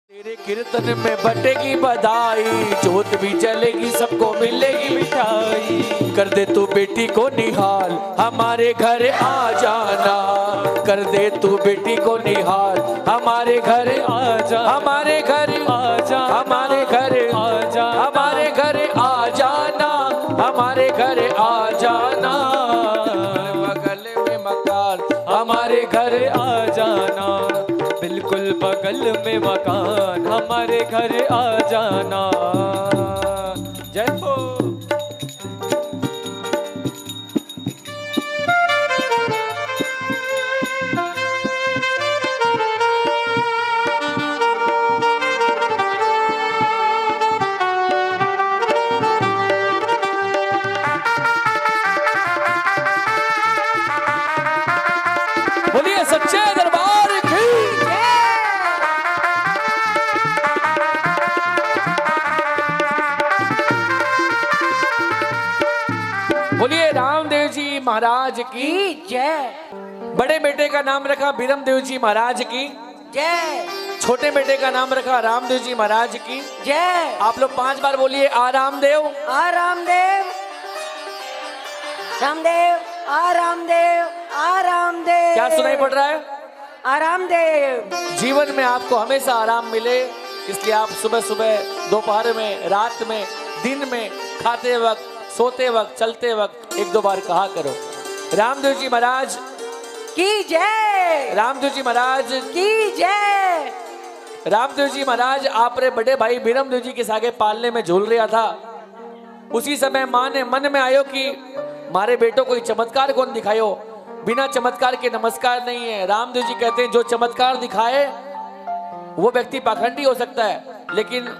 तेरे कीर्तन में बटेगी बधाई, जोत भी जलेगी, सबको मिलेगी मिठाई। कर दे तू बेटी को निहाल, हमारे घर आ जाना। कर दे तू बेटी को निहाल, हमारे घर आ जा, हमारे घर आ जा, हमारे घर आ जा, हमारे घर आ जाना, हमारे घर आ जाना। बगल में मकान, हमारे घर आ जाना। बिल्कुल बगल में मकान, हमारे घर आ जाना। जय हो। बोलिए सच्चे दरबार की। बोलिए रामदेव जी महाराज की जय। बड़े बेटे का नाम रखा बीरमदेव जी महाराज की जय। छोटे बेटे का नाम रखा रामदेव जी महाराज की जय। आप लोग 5 बार बोलिए आ रामदेव। आ रामदेव, रामदेव, आ रामदेव, आ रामदेव। क्या सुनाई पड़ रहा है? आ रामदेव। जीवन में आपको हमेशा आराम मिले, इसलिए आप सुबह सुबह, दोपहर में, रात में, दिन में, खाते वक्त, सोते वक्त, चलते वक्त 1-2 बार कहा करो रामदेव जी महाराज की जय। रामदेव जी महाराज की जय। रामदेव जी महाराज आपरे बड़े भाई बीरमदेव जी के सागे पालने में झूल रहा था। उसी समय माँ ने मन में आयो कि मारे बेटो कोई चमत्कार कौन दिखायो। बिना चमत्कार के नमस्कार नहीं है। रामदेव जी कहते हैं जो चमत्कार दिखाए वो व्यक्ति पाखंडी हो सकता है, लेकिन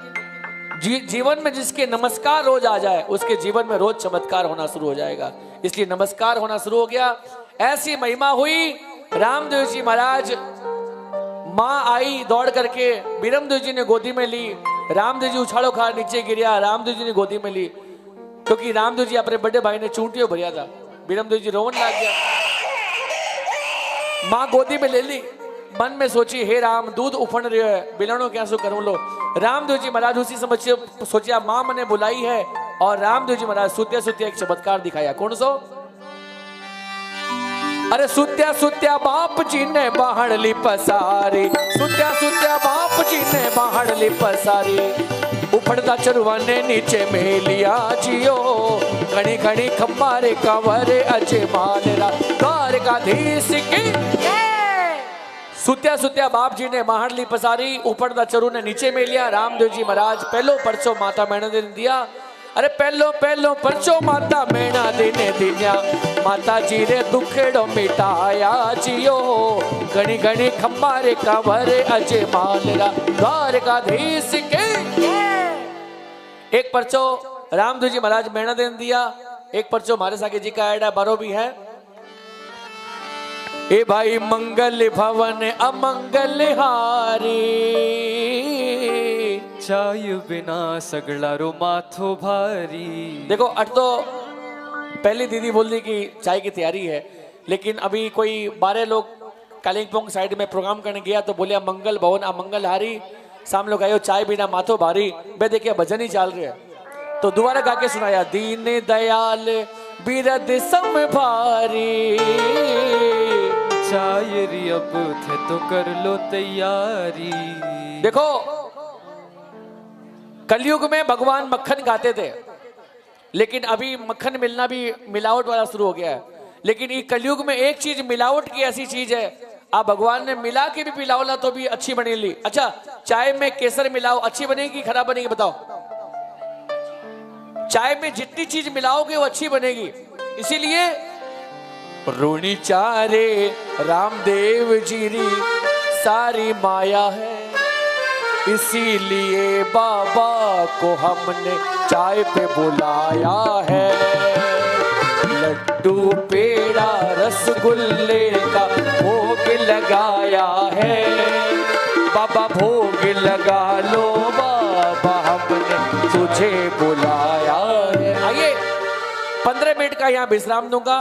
जीवन में जिसके नमस्कार रोज आ जाए उसके जीवन में रोज चमत्कार होना शुरू हो जाएगा। इसलिए नमस्कार होना शुरू हो गया। ऐसी महिमा हुई। रामदेव जी महाराज, माँ आई दौड़ करके, बीरमदेव जी ने गोदी में ली। रामदेव जी उछाड़ो खा नीचे गिरा, रामदेव जी ने गोदी में ली, क्योंकि रामदेव जी अपने बड़े भाई ने चूंटियों भरिया था। बीरमदेव जी रोवन लग गया। माँ गोदी में ले ली, मन में सोची हे राम दूध उफन रहे है, बिलणो कैसो करूं लो। रामदेव जी महाराज उसी समझ सोचा माँ मने बुलाई है, और रामदेव जी महाराज सुत्या सुत्या एक चमत्कार दिखाया। कौन सो? अरे सुत्या सुत्या बाप जी ने बाहर ली पसारी, सुत्या सुत्या बाप जी ने बाहर ली पसारी। उफड़ता चरुआ ने नीचे में लिया जियो, घड़ी घड़ी खम्बारे कंवरे अजय मानरा द्वारकाधीश की। सुत्या सुत्या बाप जी ने बाहर ली पसारी, उफड़ता चरु ने नीचे में लिया। रामदेव जी महाराज पहलो परचो माता मैणा ने दिया। अरे पहलो पहलो परचो माता मैणा देने दिया, माता जी रे दुखेड़ो मिटाया जियो, घड़ी घड़ी खम्बारे कंवरे अजय मानरा द्वारकाधीश के। एक परचो रामदेव जी महाराज मैणा देने दिया, एक परचो मारे साके जी का आयडा बारो भी है। ए भाई मंगल भवन अमंगल हारी, चाय बिना सगड़ा रो माथो भारी। देखो अट तो पहली दीदी बोल दी कि चाय की तैयारी है, लेकिन अभी कोई 12 लोग कालिंगपोंग साइड में प्रोग्राम करने गया तो बोलिया मंगल भवन अमंगल हारी, शाम लोग आयो चाय बिना माथो भारी। मैं देखिए भजन ही चल रहे हैं तो दोबारा गा के सुनाया, दीन दयाल बिरद सम भारी, शायरी अब थे तो कर लो तैयारी। देखो कलयुग में भगवान मक्खन खाते थे, लेकिन अभी मक्खन मिलना भी मिलावट वाला शुरू हो गया है। लेकिन ये कलयुग में एक चीज मिलावट की ऐसी चीज है, आप भगवान ने मिला के भी पिलाओ तो भी अच्छी बनेगी। अच्छा चाय में केसर मिलाओ, अच्छी बनेगी खराब बनेगी बताओ? चाय में जितनी चीज मिलाओगे वो अच्छी बनेगी। इसीलिए ऋणी चारे रामदेव जी री सारी माया है, इसीलिए बाबा को हमने चाय पे बुलाया है। लड्डू पेड़ा रसगुल्ले का भोग लगाया है, बाबा भोग लगा लो बाबा हमने तुझे बुलाया है। आइए 15 मिनट का यहाँ विश्राम दूंगा।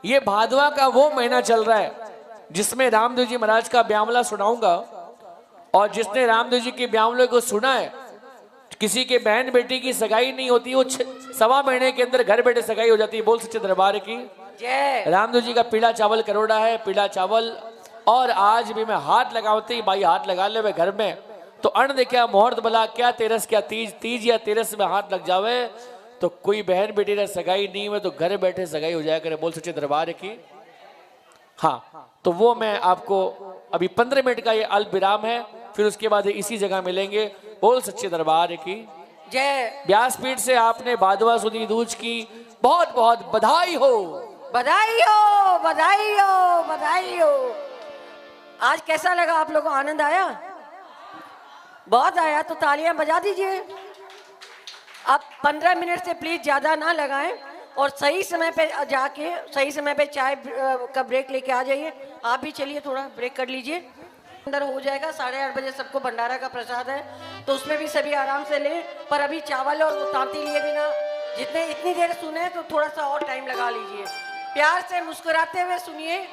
ये भादवा का वो महीना चल रहा है जिसमें रामदेव जी महाराज का ब्यामला सुनाऊंगा, और जिसने रामदेव जी के ब्यावले को सुना है, किसी के बहन बेटी की सगाई नहीं होती, वो 1.25 महीने के अंदर घर बैठे सगाई हो जाती है। बोल सच्चे दरबार की जय। रामदेव जी का पीला चावल करोड़ा है, पीला चावल। और आज भी मैं हाथ लगाते ही भाई हाथ लगा ले वे घर में तो अन्न देखा मुहूर्त भला क्या तेरस क्या तीज, तीज या तेरस में हाथ लग जावे तो कोई बहन बेटी ने सगाई नहीं हुई तो घर बैठे सगाई हो जाया करे। बोल सच्चे दरबार की हाँ। तो वो मैं आपको अभी 15 मिनट का ये अल्प विराम है, फिर उसके बाद इसी जगह मिलेंगे। बोल सच्चे दरबार की जय। व्यासपीठ से आपने बादवा सुनी दूज की बहुत बहुत बधाई हो। बधाई हो, बधाई हो, बधाई हो। आज कैसा लगा आप लोगों को? आनंद आया? बहुत आया तो तालियां बजा दीजिए। अब 15 मिनट से प्लीज ज्यादा ना लगाएं और सही समय पे जाके सही समय पे चाय का ब्रेक लेके आ जाइए। आप भी चलिए, थोड़ा ब्रेक कर लीजिए। अंदर हो जाएगा 8:30 बजे, सबको भंडारा का प्रसाद है तो उसमें भी सभी आराम से लें। पर अभी चावल और तांती लिए बिना जितने इतनी देर सुने तो थोड़ा सा और टाइम लगा लीजिए। प्यार से मुस्कुराते हुए सुनिए,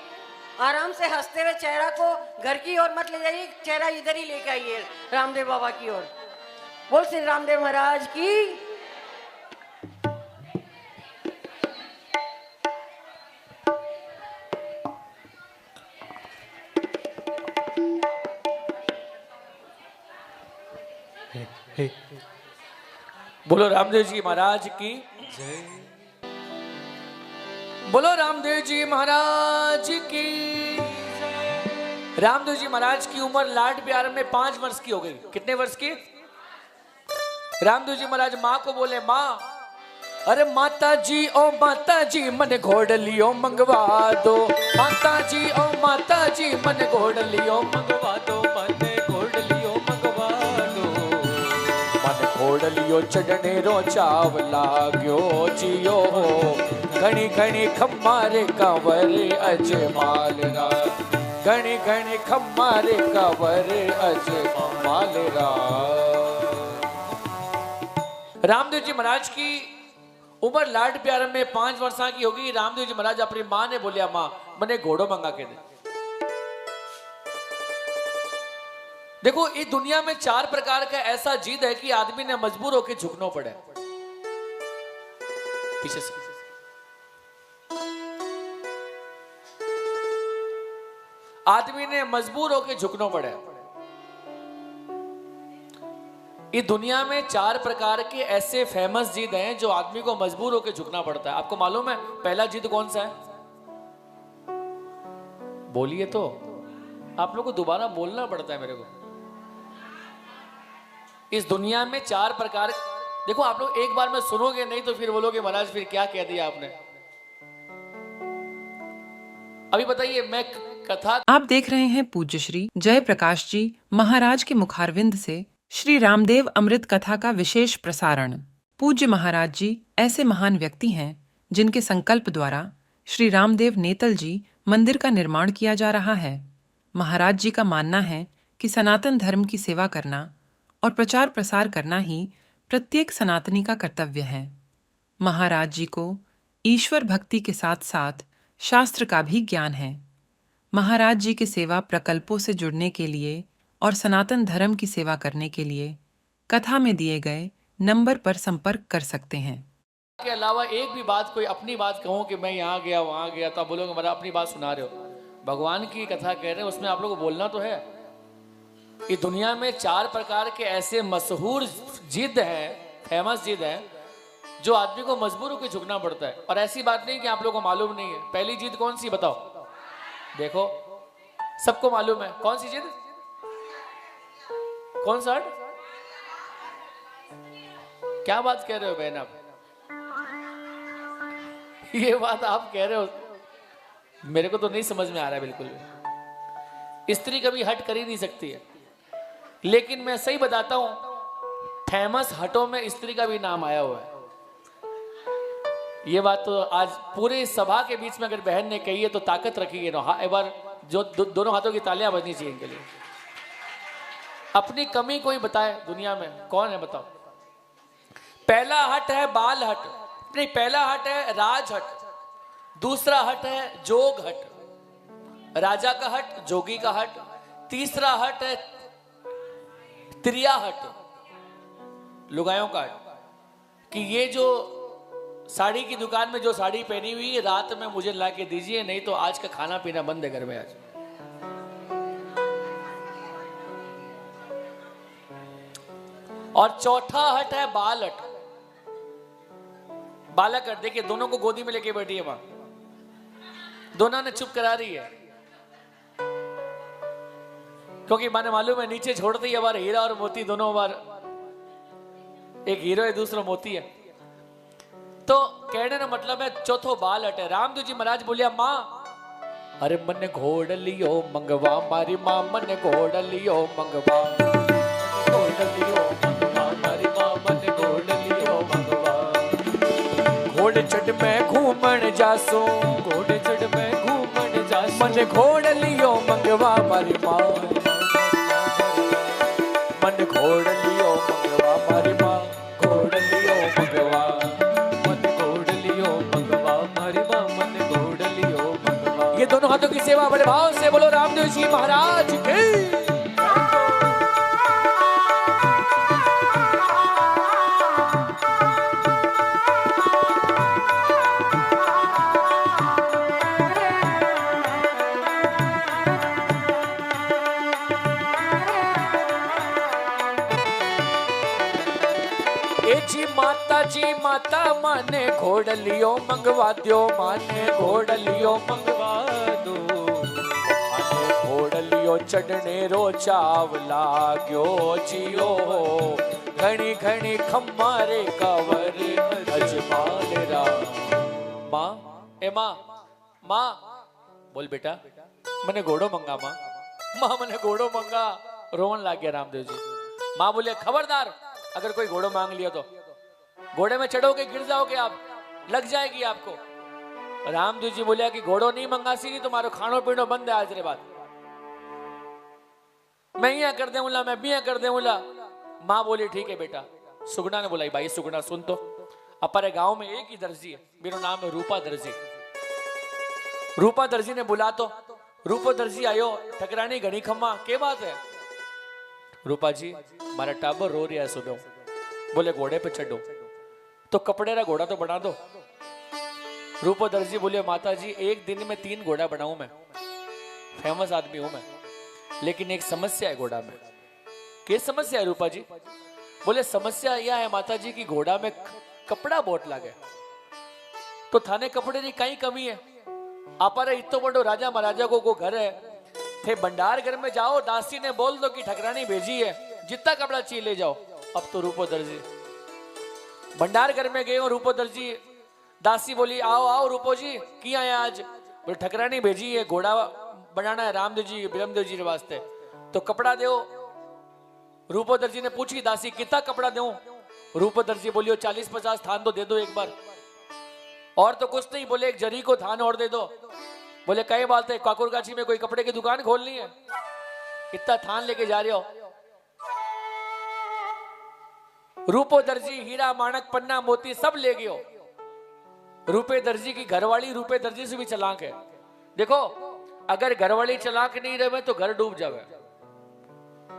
आराम से हंसते हुए। चेहरा को घर की ओर मत ले जाइए, चेहरा इधर ही लेके आइए रामदेव बाबा की ओर। बोल श्री रामदेव महाराज की। बोलो रामदेव जी महाराज की जय। बोलो रामदेव जी महाराज की। रामदेव जी महाराज की उम्र लाड प्यार में 5 वर्ष की हो गई। कितने वर्ष की? रामदेव जी महाराज माँ को बोले, माँ अरे माता जी ओ माता जी मन घोड़ लियो मंगवा दो। माता जी ओ माता जी मन घोड़ लियो मंगवा दो। मन घोड़ लियो मंगवा दो। मन घोड़ लियो चढ़ने रो चावला गयो जियो हो। घणी घणी खम्मारे कंवर अजमाल रा। घणी घणी खम्मारे कंवर अजमाल रा। रामदेव जी महाराज की उम्र लाड प्यार में 5 वर्ष की होगी। रामदेव जी महाराज अपनी माँ ने बोलिया, माँ मने घोड़ो मंगा के दे। देखो इस दुनिया में 4 प्रकार का ऐसा जिद है कि आदमी ने मजबूर होकर झुकना पड़े। पीछे से आदमी ने मजबूर होकर झुकना पड़े। इस दुनिया में 4 प्रकार के ऐसे फेमस जिद हैं जो आदमी को मजबूर होकर झुकना पड़ता है। आपको मालूम है पहला जिद कौन सा है? बोलिए तो, आप लोग को दोबारा बोलना पड़ता है मेरे को। इस दुनिया में 4 प्रकार, देखो आप लोग एक बार में सुनोगे नहीं तो फिर बोलोगे महाराज फिर क्या कह दिया आपने। अभी बताइए मैं कथा। आप देख रहे हैं पूज्य श्री जय प्रकाश जी महाराज के मुखारविंद से श्री रामदेव अमृत कथा का विशेष प्रसारण। पूज्य महाराज जी ऐसे महान व्यक्ति हैं जिनके संकल्प द्वारा श्री रामदेव नेतल जी मंदिर का निर्माण किया जा रहा है। महाराज जी का मानना है कि सनातन धर्म की सेवा करना और प्रचार प्रसार करना ही प्रत्येक सनातनी का कर्तव्य है। महाराज जी को ईश्वर भक्ति के साथ साथ शास्त्र का भी ज्ञान है। महाराज जी के सेवा प्रकल्पों से जुड़ने के लिए और सनातन धर्म की सेवा करने के लिए कथा में दिए गए नंबर पर संपर्क कर सकते हैं। के अलावा एक भी बात, कोई अपनी बात कहूं कि मैं यहाँ गया वहां गया तो आप बोलोगे मेरा अपनी बात सुना रहे हो। भगवान की कथा कह रहे हैं, उसमें आप लोगों को बोलना तो है। इस दुनिया में 4 प्रकार के ऐसे मशहूर जिद है, फेमस जिद है जो आदमी को मजबूर होकर झुकना पड़ता है। और ऐसी बात नहीं कि आप लोगों को मालूम नहीं है। पहली जिद कौन सी बताओ? देखो सबको मालूम है कौन सी जिद? कौन सा? क्या बात कह रहे हो बहन आप? ये बात आप कह रहे हो, मेरे को तो नहीं समझ में आ रहा है बिल्कुल भी। स्त्री कभी हट कर ही नहीं सकती है। लेकिन मैं सही बताता हूं, फेमस हटों में स्त्री का भी नाम आया हुआ है। ये बात तो आज पूरे सभा के बीच में अगर बहन ने कही है तो ताकत रखिए ना। एक बार जो दोनों हाथों की तालियां बजनी चाहिए इनके लिए। अपनी कमी कोई बताए दुनिया में, कौन है बताओ? पहला हट है बाल हट, नहीं पहला हट है राज हट, दूसरा हट है जोग हट, राजा का हट, जोगी का हट, तीसरा हट है त्रियाहट, लुगायों का हट, कि ये जो साड़ी की दुकान में जो साड़ी पहनी हुई रात में मुझे ला के दीजिए, नहीं तो आज का खाना पीना बंद है घर में आज। और चौथा हट है बाल हट, बालक हट। देखिए दोनों को गोदी में लेके बैठी है मां, दोनों ने चुप करा रही है, क्योंकि माने मालूम है नीचे छोड़ते ही बार हीरा और मोती दोनों बार, एक हीरो है दूसरा मोती है। तो कहने का मतलब है चौथो बाल हट है। रामदेव जी महाराज बोलिया मां, अरे मन घोड़ लियो मंगवा, मारी मां मन घोड़ लियो मंगवा, घोड़ लियो मंगवा, मारी मां मन घोड़ लियो मंगवा। घोड़े चढ़ में घूमन जासो, घोड़े चढ़ में घूमन जासो, मन घोड़ लियो मंगवा, मारी मां मन घोड़ लियो मंगवा, मारी मां घोड़ लियो मंगवा, मन घोड़ लियो मंगवा, मारी मां मन घोड़ लियो मंगवा। ये दोनों हाथों की सेवा बड़े भाव से बोलो रामदेव जी महाराज की। जी माता माने घोड़ लियो मंगवा दो, माने घोड़ लियो मंगवा दो, माने घोड़ लियो चढ़ने रो चावला गयो जियो, घणी घणी खम्मारे कवर अजमाल रा। मां ए मां, मां बोल बेटा मने घोड़ो मंगा, मां मां मने घोड़ो मंगा। रोवन लाग गया रामदेव जी। मां बोले खबरदार, अगर कोई घोड़ो मांग लिया तो घोड़े में चढ़ोगे गिर जाओगे आप, लग जाएगी आपको। रामदेव जी बोलिया कि घोड़ो नहीं मंगासी नहीं, तुम्हारो खानो पीनो बंद है आज रे बात, मैं यहाँ कर देऊंगा, मैं भी यहाँ कर देऊंगा। माँ बोली ठीक है बेटा। सुगना ने बोला भाई सुगना सुन तो, अपने गांव में एक ही दर्जी है, मेरा नाम है रूपा दर्जी। रूपा दर्जी ने बुला तो रूपा दर्जी आयो, ठकरानी घनी खम्मा के बात है। रूपा जी मारा टाबर रो रहा है सुबह, बोले घोड़े पे चढ़ो, तो कपड़े का घोड़ा तो बना दो। रूपो दर्जी बोले माता जी एक दिन में 3 घोड़ा बनाऊं मैं, फेमस आदमी हूं मैं, लेकिन एक समस्या है घोड़ा में। क्या समस्या है रूपा जी? बोले समस्या यह है माता जी की घोड़ा में कपड़ा बहुत लागे, तो थाने कपड़े की कई कमी है। आपारे इतो बड़ो राजा महाराजा को घर है, थे भंडार घर में जाओ, दासी ने बोल दो कि ठकरानी भेजी है, जितना कपड़ा चाहिए ले जाओ। अब तो रूपो दर्जी भंडार घर में गए हो, रूपो दर्जी दासी बोली आओ आओ रूपो जी की आया आज? बोले ठकरानी भेजी है, घोड़ा बनाना है रामदेव जी बिरमदेव जी के वास्ते, तो कपड़ा दो। रूपो दर्जी ने पूछी दासी कितना कपड़ा दूं? रूपो दर्जी बोलियो 40-50 थान तो दे दो एक बार। और तो कुछ नहीं, बोले एक जरी को थान और दे दो। बोले कई बात है, काकुरगाछी में कोई कपड़े की दुकान खोलनी है, इतना थान लेके जा रहे हो? रूपो दर्जी हीरा माणक पन्ना मोती सब ले गयो। रूपे दर्जी की घरवाली रूपे दर्जी से भी चालाक है। देखो अगर घरवाली चालाक नहीं रहे तो घर डूब जावे,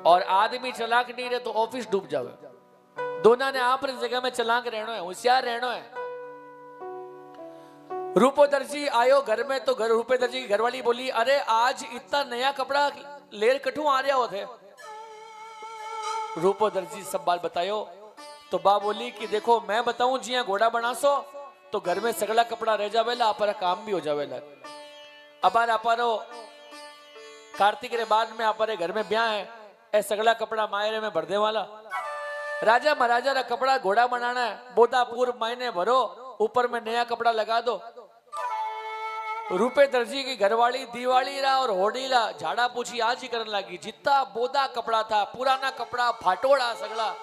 और आदमी चालाक नहीं रहे तो ऑफिस डूब जावे। दोनों ने आप जगह में चालाक रहना है, होशियार रहना है। रूपो दर्जी आयो घर में, तो घर रूपे दर्जी की घरवाली बोली अरे आज इतना नया कपड़ा लेर कठू आ रहा होते? रूपो दर्जी सब बात बतायो, तो बा बोली कि देखो मैं बताऊं जिया घोड़ा बनासो तो घर में सगला कपड़ा रह जावेला, अपारा काम भी हो जावेला। अबार अपारो कार्तिक के बाद में अपारे घर में ब्याह है, ए सगला कपड़ा मायरे में भर दे वाला। राजा महाराजा का कपड़ा घोड़ा बनाना है, बोदापुर मायने भरो, ऊपर में नया कपड़ा लगा दो। रूपे दर्जी की घरवाली दिवाली रा और होड़ी रा झाड़ा पूछी आज ही करने लगी। जितना बोदा कपड़ा था, पुराना कपड़ा फाटोड़ा सगला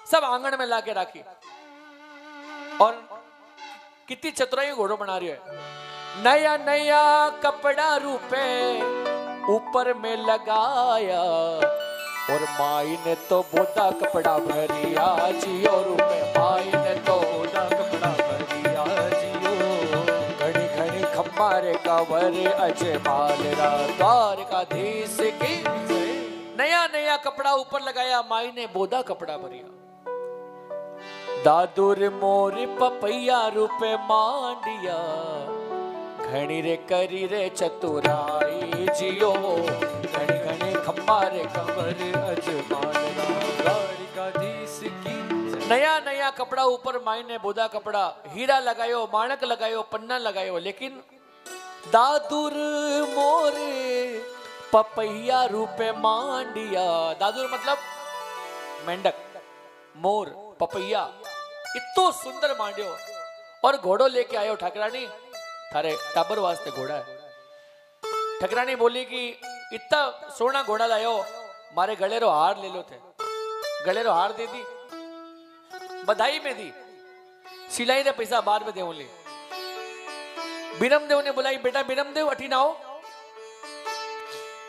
सब आंगन में लाके राखी, और कितनी चतुराई घोड़ो बना रही है। नया नया कपड़ा रूपे ऊपर में लगाया, और माई ने तो बोदा कपड़ा भरिया जियो। रूपे माई ने तो बोदा कपड़ा भरिया जियो, घड़ी घड़ी खम्मारे कवर अजमाल रा। द्वारकाधीश की नया नया कपड़ा ऊपर लगाया, माई ने बोदा कपड़ा भरिया। दादुर मोर पपैया रूपे मांडिया, घणी रे करी रे चतुराई जियो, घणी घणी खम्बा रे कमर अजमान द्वारिकाधीश की। नया नया कपड़ा ऊपर माई ने बोदा कपड़ा, हीरा लगायो, माणक लगायो, पन्ना लगायो, लेकिन दादुर मोर पपैया रूपे मांडिया। दादुर मतलब मेंढक, मोर, पपैया, इतो सुंदर मांडियो। और घोड़ो लेके आयो ठाकरानी, थारे टाबर वास्ते घोड़ा है। ठाकरानी बोली कि इतना सोना घोड़ा लायो, मारे गले रो हार ले लो थे। गले रो हार दे दी, बधाई में दी, सिलाई रे पैसा बाद में देव ले। बीरमदेव ने बुलाई, बेटा बीरमदेव अठी ना आओ।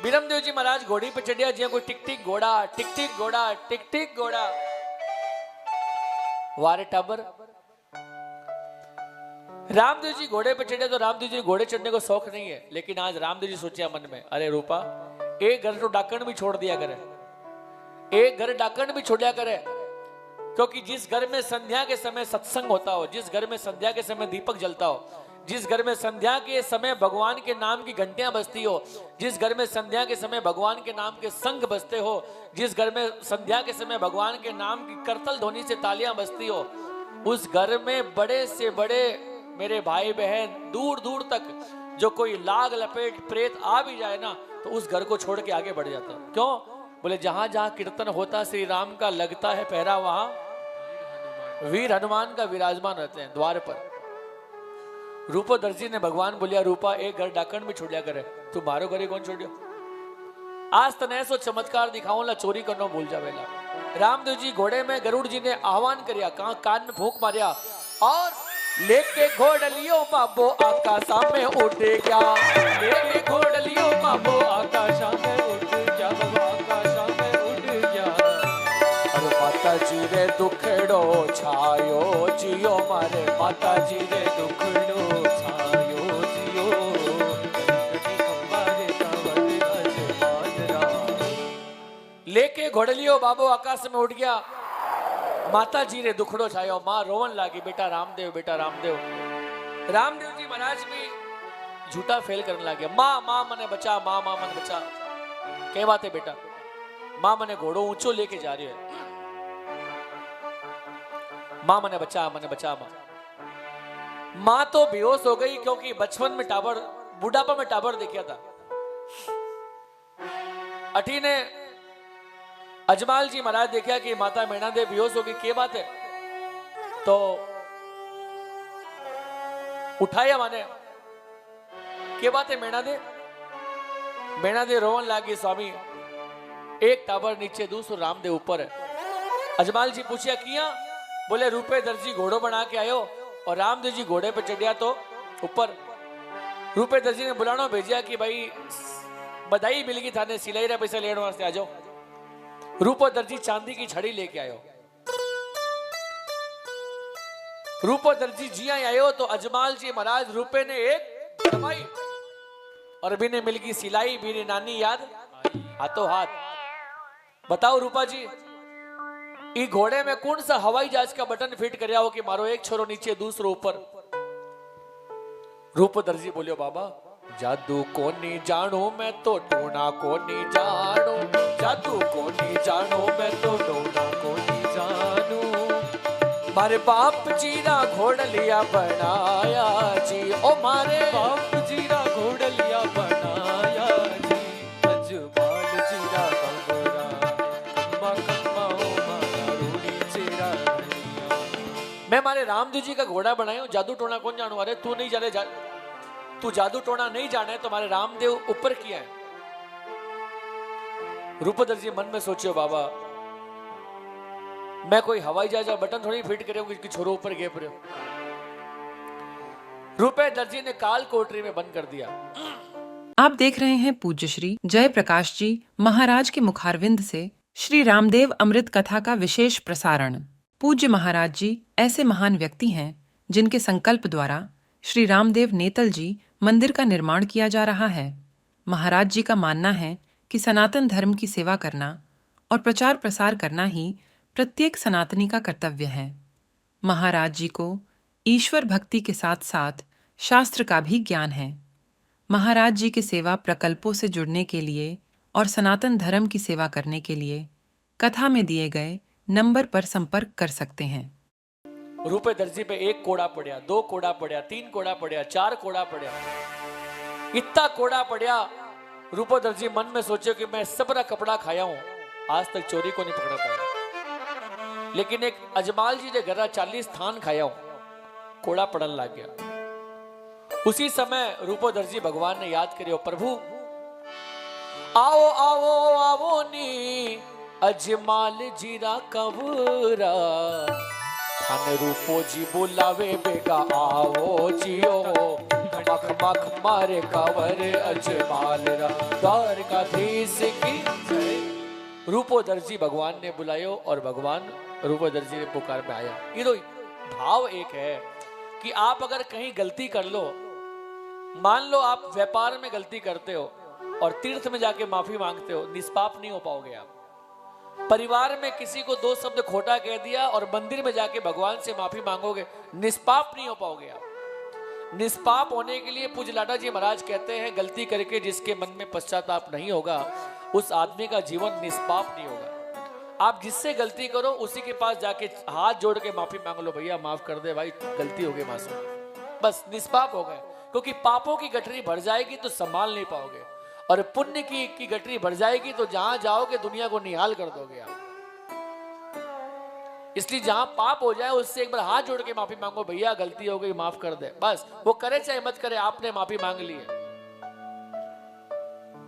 बीरमदेव जी महाराज घोड़ी पे चढ़िया, जिया कोई टिक टिक घोड़ा, टिक टिक घोड़ा, टिक टिक घोड़ा। वारे टाबर रामदेव जी घोड़े पे चढ़े, तो रामदेव जी घोड़े चढ़ने को शौक नहीं है, लेकिन आज रामदेव जी सोचा मन में, अरे रूपा एक घर तो डाकण भी छोड़ दिया करे, एक घर डाकण भी छोड़ा करे, क्योंकि जिस घर में संध्या के समय सत्संग होता हो, जिस घर में संध्या के समय दीपक जलता हो, जिस घर में संध्या के समय भगवान के नाम की घंटियां बजती हो, जिस घर में संध्या के समय भगवान के नाम के संग बजते हो, जिस घर में संध्या के समय भगवान के नाम की करतल ध्वनि से तालियां बजती हो, उस घर में बड़े से बड़े मेरे भाई बहन दूर दूर तक जो कोई लाग लपेट प्रेत आ भी जाए ना, तो उस घर को छोड़ के आगे बढ़ जाता है। क्यों? बोले जहां जहां कीर्तन होता श्री राम का लगता है पहरा, वहां वीर हनुमान का विराजमान रहते हैं द्वार पर। रूपो दर्जी ने भगवान बोलिया, रूपा एक घर डाकण भी छोड़िया करे, तू मारो घरे कौन छोड़ियो? आज तने सो चमत्कार दिखाऊं ला, चोरी करनो भूल जावेला। रामदेव जी घोड़े में गरुड़ जी ने आह्वान करिया, कहा कान में फूंक मारिया, और लेके घोड़लियो बाबो आकाशा में उड़ गया, लेके घोड़लियो बाबो आकाशा में उड़ गया, बाबो आकाशा में उड़ गया। अरे माता जी रे दुखड़ो छायो जियो, मारे माता जी रे दुखड़ो छायो जियो, लेके घोड़लियो बाबो आकाश में उड़ गया, माता जी रे दुखड़ो छायो। मां रोवन लागी, बेटा रामदेव, बेटा रामदेव। रामदेव जी महाराज भी झूठा फेल करने लगे, मां मां मने बचा, मां मां मने बचा। क्या बात है बेटा? मां मने घोड़ो ऊंचो लेके जा रही है, मां मने बचा, मने बचा। मां तो बेहोश हो गई, क्योंकि बचपन में टाबर, बुढ़ापा में टाबर देखा था। अठी ने अजमाल जी महाराज देखा कि माता मैना दे बेहोश हो गई, क्या बात है? तो उठाया माने, क्या बात है मैना दे? मैना दे रोवन लागी, स्वामी एक टाबर नीचे, दूसरो रामदेव ऊपर है। अजमाल जी पूछिया किया? बोले रूपे दर्जी घोड़ो बना के आयो, और रामदेव जी घोड़े पे चढ़िया तो ऊपर। रूपे दर्जी ने बुलानो भेजिया कि भाई बधाई मिल गई थाने, सिलाई रे पैसा लेने वास्ते आ जाओ। रूपो दर्जी चांदी की छड़ी लेके आयो। रूपो दर्जी जी आयो तो अजमाल जी महाराज रूपे ने एक दबाई, और भी ने मिल गई सिलाई, भी ने नानी याद हाथों हाथ। बताओ रूपा जी, ई घोड़े में कौन सा हवाई जहाज का बटन फिट करया हो कि मारो एक छोरो नीचे दूसरो ऊपर? रूप दर्जी बोलियो, बाबा जादू को नहीं जानो मैं तो टोना को नहीं जानो, जादू को नहीं जानो मैं तो टोना को नहीं जानो। मारे बाप जीरा घोड़ लिया बनाया जी, ओ मारे बाप जीरा घोड़ लिया बनाया जी, अजमाल जीरा कमरा कम्मा कम्मा ओ मारा रूड़ी चेरा। मैं मारे रामदेव जी का घोड़ा बनाया हूं, जादू टोना कौन जानो? अरे तू नहीं जाने, तू जादू टोना नहीं जाने, तुम्हारे रामदेव ऊपर किया है। रूपदर जी मन में सोचियो, बाबा मैं कोई हवाई जहाज बटन थोड़ी फिट करे कि छोरो ऊपर गे पड़े। रूपे दर्जी ने काल कोठरी में बंद कर दिया। आप देख रहे हैं पूज्य श्री जय प्रकाश जी महाराज के मुखारविंद से श्री रामदेव अमृत कथा का विशेष प्रसारण। पूज्य महाराज जी ऐसे महान व्यक्ति हैं जिनके संकल्प द्वारा श्री रामदेव नेतल जी मंदिर का निर्माण किया जा रहा है। महाराज जी का मानना है कि सनातन धर्म की सेवा करना और प्रचार प्रसार करना ही प्रत्येक सनातनी का कर्तव्य है। महाराज जी को ईश्वर भक्ति के साथ साथ शास्त्र का भी ज्ञान है। महाराज जी के सेवा प्रकल्पों से जुड़ने के लिए और सनातन धर्म की सेवा करने के लिए कथा में दिए गए नंबर पर संपर्क कर सकते हैं। रुपए दर्जी पे 1 कोड़ा पड़ा, 2 कोड़ा पड़ा, 3 कोड़ा पड़ा, 4 कोड़ा पड़ा, इतना कोड़ा पड़ा। रूपो दर्जी मन में सोचे कि मैं सबरा कपड़ा खाया हूं, आज तक चोरी को नहीं पकड़ा पाया। लेकिन एक अजमाल जी ने घरा 40 थान खाया हूं, कोड़ा पड़न लग गया। उसी समय रूपो दर्जी भगवान ने याद करियो, प्रभु आओ आओ आओ नी अजमाल जीरा कवरा, थाने रूपो जी बुलावे बेगा आओ जियो, मख मख मारे कवर अजमाल रा, द्वारकाधीश की। रूपो दर्जी भगवान ने बुलायो और भगवान रूपो दर्जी ने पुकार में आया। ये तो भाव एक है कि आप अगर कहीं गलती कर लो, मान लो आप व्यापार में गलती करते हो और तीर्थ में जाके माफी मांगते हो, निष्पाप नहीं हो पाओगे आप। परिवार में किसी को 2 शब्द खोटा कह दिया और मंदिर में जाके भगवान से माफी मांगोगे, निष्पाप नहीं हो पाओगे आप। निष्पाप होने के लिए पूज्य लाडा जी महाराज कहते हैं, गलती करके जिसके मन में पश्चाताप नहीं होगा उस आदमी का जीवन निष्पाप नहीं होगा। आप जिससे गलती करो उसी के पास जाके हाथ जोड़ के माफी मांग लो, भैया माफ कर दे भाई, गलती हो गई मासूम, बस निष्पाप हो गए। क्योंकि पापों की गठरी भर जाएगी तो संभाल नहीं पाओगे, और पुण्य की गठरी भर जाएगी तो जहां जाओगे दुनिया को निहाल कर दोगे आप। इसलिए जहां पाप हो जाए उससे एक बार हाथ जोड़ के माफी मांगो, भैया गलती हो गई माफ कर दे, बस। वो करे चाहे मत करे, आपने माफी मांग ली है।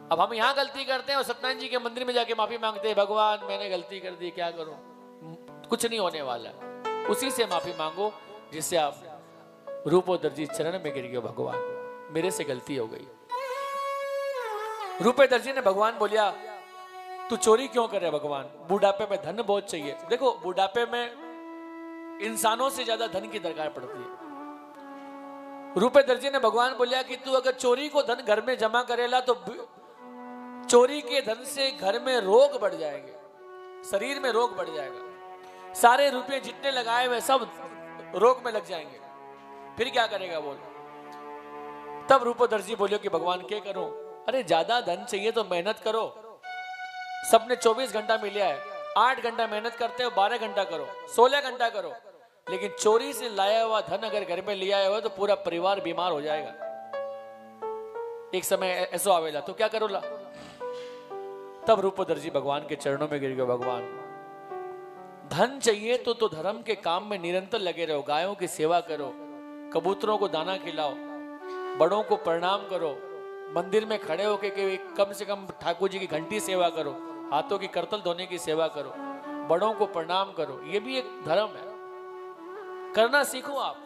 अब हम यहां गलती करते हैं और सत्यनारायण जी के मंदिर में जाके माफी मांगते हैं, भगवान मैंने गलती कर दी, क्या करूं, कुछ नहीं होने वाला। उसी से माफी मांगो जिससे आप रूपो दर्जी चरण में गिर गए, भगवान मेरे से गलती हो गई। रूपे दर्जी ने भगवान बोलिया, तू चोरी क्यों कर रहा है भगवान, बुढ़ापे में धन बहुत चाहिए। देखो बुढ़ापे में इंसानों से ज्यादा धन की दरकार पड़ती है। रूपे दर्जी ने भगवान बोलिया कि तू अगर चोरी को धन घर में जमा करेला तो चोरी के धन से घर में रोग बढ़ जाएंगे, शरीर में रोग बढ़ जाएगा, सारे रुपए जितने लगाए हुए सब रोग में लग जाएंगे, फिर क्या करेगा बोल। तब रूपो दर्जी बोलियो कि भगवान क्या करूं, अरे ज्यादा धन चाहिए तो मेहनत करो, सबने 24 घंटा मिला है, 8 घंटा मेहनत करते हो, 12 घंटा करो, 16 घंटा करो, लेकिन चोरी से लाया हुआ धन अगर घर में लिया हुआ तो पूरा परिवार बीमार हो जाएगा। एक समय ऐसा आवेला तो क्या करोला। तब रूपो दर्जी भगवान के चरणों में गिर गए, भगवान धन चाहिए तो धर्म के काम में निरंतर लगे रहो, गायों की सेवा करो, कबूतरों को दाना खिलाओ, बड़ों को प्रणाम करो, मंदिर में खड़े होके कम से कम ठाकुर जी की घंटी सेवा करो, हाथों की करतल धोने की सेवा करो, बड़ों को प्रणाम करो, ये भी एक धर्म है, करना सीखो आप।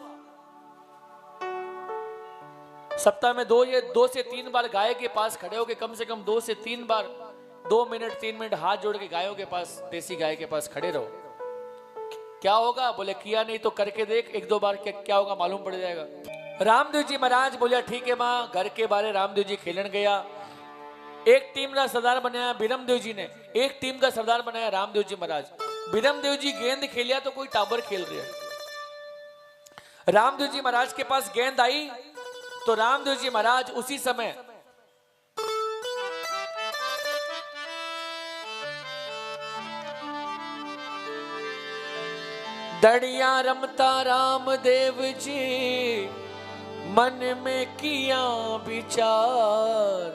सप्ताह में 2 से 3 बार गाय के पास खड़े होके कम से कम 2 से 3 बार 2 मिनट 3 मिनट हाथ जोड़ के गायों के पास, देसी गाय के पास खड़े रहो। क्या होगा बोले, किया नहीं तो करके देख, 1-2 बार क्या होगा मालूम पड़ जाएगा। रामदेव जी महाराज बोलिया ठीक है माँ, घर के बारे रामदेव जी खेलन गया। एक टीम का सरदार बनाया बीरमदेव जी ने, एक टीम का सरदार बनाया रामदेव जी महाराज। बीरमदेव जी गेंद खेलिया तो कोई टाबर खेल रहे हैं। रामदेव जी महाराज के पास गेंद आई तो रामदेव जी महाराज उसी समय दड़िया रमता रामदेव जी मन में किया विचार,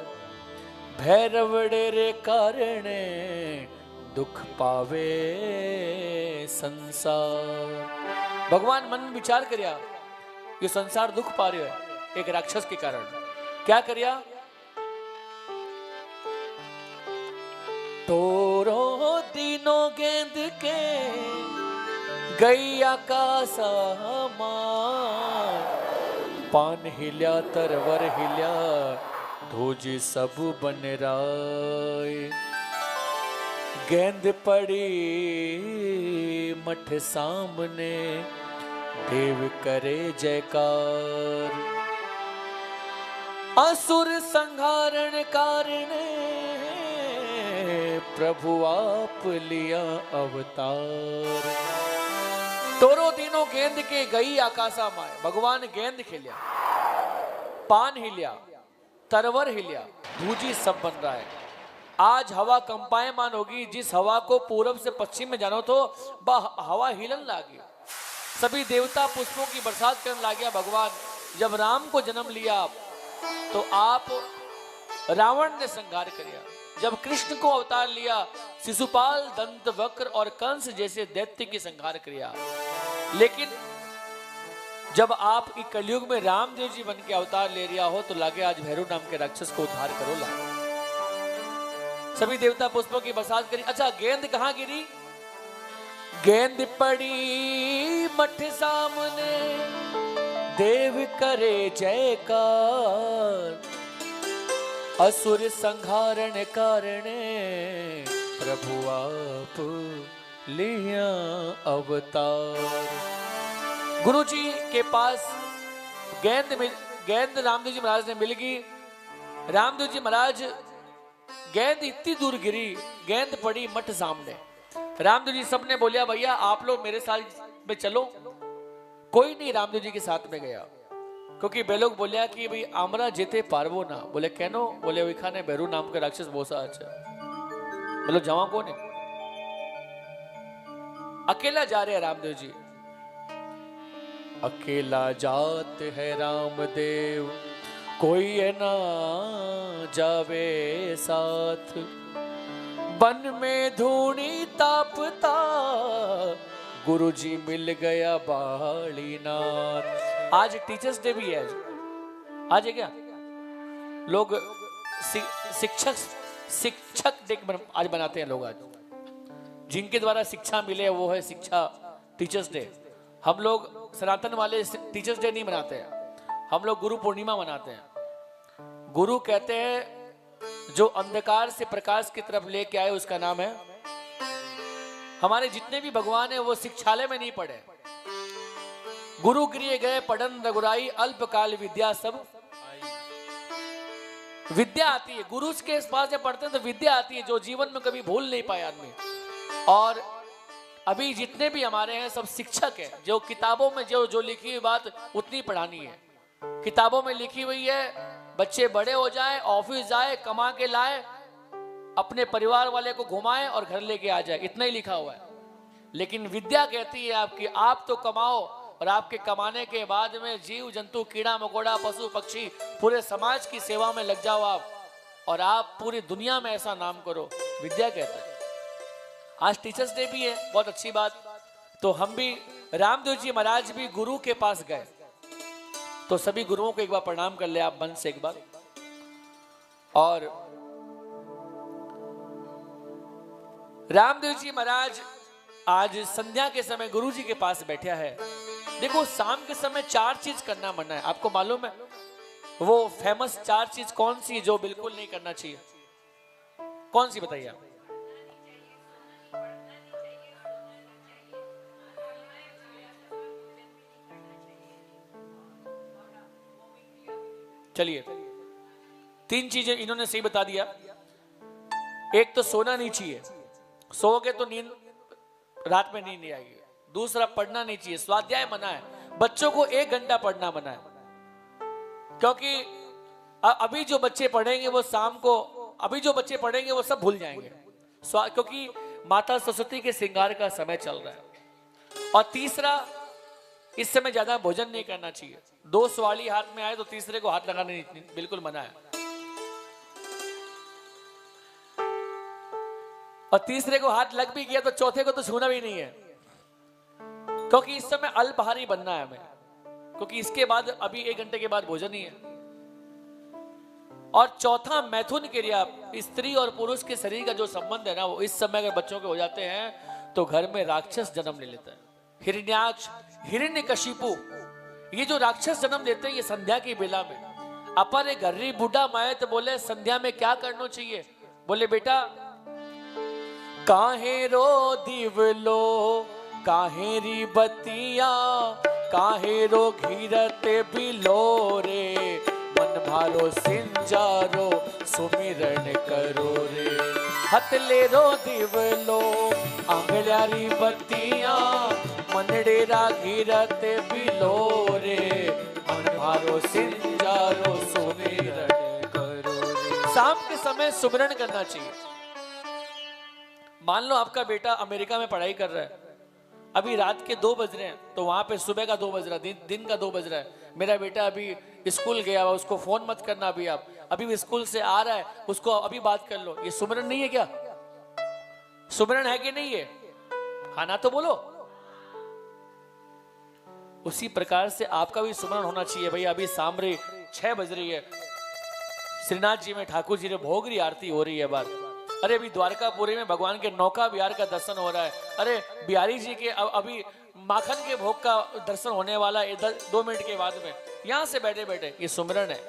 भैरवड़े रे कारण दुख पावे संसार। भगवान मन में विचार करिया, ये संसार दुख पा रहे है एक राक्षस के कारण। क्या करिया, तोरो तीनों गेंद के गैया का समान, पान हिल्या तरवर हिल्या ध्वज सब बन राय। गेंद पड़ी मठ सामने देव करे जयकार, असुर संहारण कारण प्रभु आप लिया अवतार। तोरो तीनों गेंद के गई आकाशा माए। भगवान गेंद खेलिया, पान हिलिया, तरवर हिलिया, धूजी सब बन रहा है। आज हवा कंपायमान होगी। जिस हवा को पूरब से पश्चिम में जानो तो वह हवा हिलन लागी। सभी देवता पुष्पों की बरसात करने लग भगवान जब राम को जन्म लिया तो आप रावण ने संहार किया। जब कृष्ण को अवतार लिया शिशुपाल, दंत वक्र और कंस जैसे दैत्य की संहार किया। लेकिन जब आप इस कलयुग में रामदेव जी बन के अवतार ले रिया हो तो लागे आज भैरव नाम के राक्षस को उद्धार करो ला। सभी देवता पुष्पों की बरसात करी। अच्छा, गेंद कहां गिरी? गेंद पड़ी मठ सामने, देव करे जयकार। असुर संहारण कारणे, प्रभु आप लिया अवतार। गुरु जी के पास गेंद रामदेव जी महाराज ने मिल गई। रामदेव जी महाराज गेंद इतनी दूर गिरी, गेंद पड़ी मठ सामने। रामदेव जी सबने बोलिया भैया आप लोग मेरे साथ में चलो। कोई नहीं रामदेव जी के साथ में गया क्योंकि वे लोग बोलिया कि भाई आमरा जेते पारवो ना। बोले कहनो? बोले विखा ने भैरू नाम के राक्षस बोसा अच्छा। बोलो जवा कौन है? अकेला जा रहे हैं रामदेव जी। अकेला जात है रामदेव, कोई है ना जावे साथ। वन में धूनी तापता, गुरुजी मिल गया बालीनाथ। आज टीचर्स डे भी है। आज है क्या? लोग शिक्षक डे आज बनाते हैं लोग। आज जिनके द्वारा शिक्षा मिले वो है शिक्षा टीचर्स डे। हम लोग सनातन वाले टीचर्स डे नहीं मनाते हैं, हम लोग गुरु पूर्णिमा मनाते हैं। गुरु कहते हैं जो अंधकार से प्रकाश की तरफ लेके आए उसका नाम है। हमारे जितने भी भगवान है वो शिक्षालय में नहीं पढ़े। गुरु गृह गए पढ़न रघुराई, अल्पकाल विद्या सब। विद्या आती है गुरु के पास जब पढ़ते हैं तो विद्या आती है जो जीवन में कभी भूल नहीं पाए आदमी। और अभी जितने भी हमारे हैं सब शिक्षक हैं। जो किताबों में जो लिखी हुई बात उतनी पढ़ानी है। किताबों में लिखी हुई है बच्चे बड़े हो जाए, ऑफिस जाए, कमा के लाए, अपने परिवार वाले को घुमाए और घर लेके आ जाए, इतना ही लिखा हुआ है। लेकिन विद्या कहती है आपकी आप तो कमाओ और आपके कमाने के बाद में जीव जंतु, कीड़ा मकोड़ा, पशु पक्षी, पूरे समाज की सेवा में लग जाओ आप, और आप पूरी दुनिया में ऐसा नाम करो। विद्या कहता है। आज टीचर्स डे भी है, बहुत अच्छी बात। तो हम भी रामदेव जी महाराज भी गुरु के पास गए। तो सभी गुरुओं को एक बार प्रणाम कर ले आप मन से एक बार। और रामदेव जी महाराज आज संध्या के समय गुरु जी के पास बैठा है। देखो शाम के समय 4 चीज करना मना है, आपको मालूम है? वो फेमस 4 चीज कौन सी जो बिल्कुल नहीं करना चाहिए? कौन सी बताइए आप? चलिए 3 चीजें इन्होंने सही बता दिया। एक तो सोना नहीं चाहिए, सोओगे तो नींद रात में नींद नहीं आएगी। दूसरा पढ़ना नहीं चाहिए, स्वाध्याय मना है। बच्चों को 1 घंटा पढ़ना मना है, क्योंकि अभी जो बच्चे पढ़ेंगे वो शाम को, अभी जो बच्चे पढ़ेंगे वो सब भूल जाएंगे, क्योंकि माता सरस्वती के श्रृंगार का समय चल रहा है। और तीसरा, इस समय ज्यादा भोजन नहीं करना चाहिए। 2 सवाली हाथ में आए तो तीसरे को हाथ लगाना नहीं, बिल्कुल मना है। और तीसरे को हाथ लग भी गया तो चौथे को तो छूना भी नहीं है, क्योंकि इस समय अल्पाहारी बनना है हमें, क्योंकि इसके बाद अभी 1 घंटे के बाद भोजन ही है। और चौथा मैथुन क्रिया, स्त्री और पुरुष के शरीर का जो संबंध है ना, वो इस समय अगर बच्चों के हो जाते हैं तो घर में राक्षस जन्म ले लेता है। हिरण्याक्ष, हिरण्यकशिपु, ये जो राक्षस जन्म लेते हैं ये संध्या की बेला में। अपर घर्री बूढ़ा माए तो बोले संध्या में क्या करना चाहिए? बोले बेटा काहे रो दिवलो, काहे री बतिया, काहे रो घीरत बिलो रे, मन भारो सिंजारो सुमिरन करो रे। हथले रो दिवलो आंगल्यारी बत्तियां मनडे रागी रत बिलो रे। मन भारो सिंजारो सुमिरन करो रे। शाम के समय सुमिरन करना चाहिए। मान लो आपका बेटा अमेरिका में पढ़ाई कर रहा है, अभी रात के 2 बज रहे हैं, तो वहां पे सुबह का 2 बज रहा है, दिन का 2 बज रहा है। मेरा बेटा अभी स्कूल गया हुआ, उसको फोन मत करना अभी, आप अभी भी स्कूल से आ रहा है, उसको अभी बात कर लो। ये सुमिरन नहीं है क्या? सुमिरन है कि नहीं है? हाँ ना तो बोलो। उसी प्रकार से आपका भी सुमिरन होना चाहिए। भाई अभी सामरे 6 बज रही है, श्रीनाथ जी में ठाकुर जी ने भोग रही आरती हो रही है बार। अरे अभी द्वारकापुरी में भगवान के नौका विहार का दर्शन हो रहा है। अरे बिहारी जी के अभी माखन के भोग का दर्शन होने वाला है 2 मिनट के बाद में। यहां से बैठे बैठे ये सुमिरन है।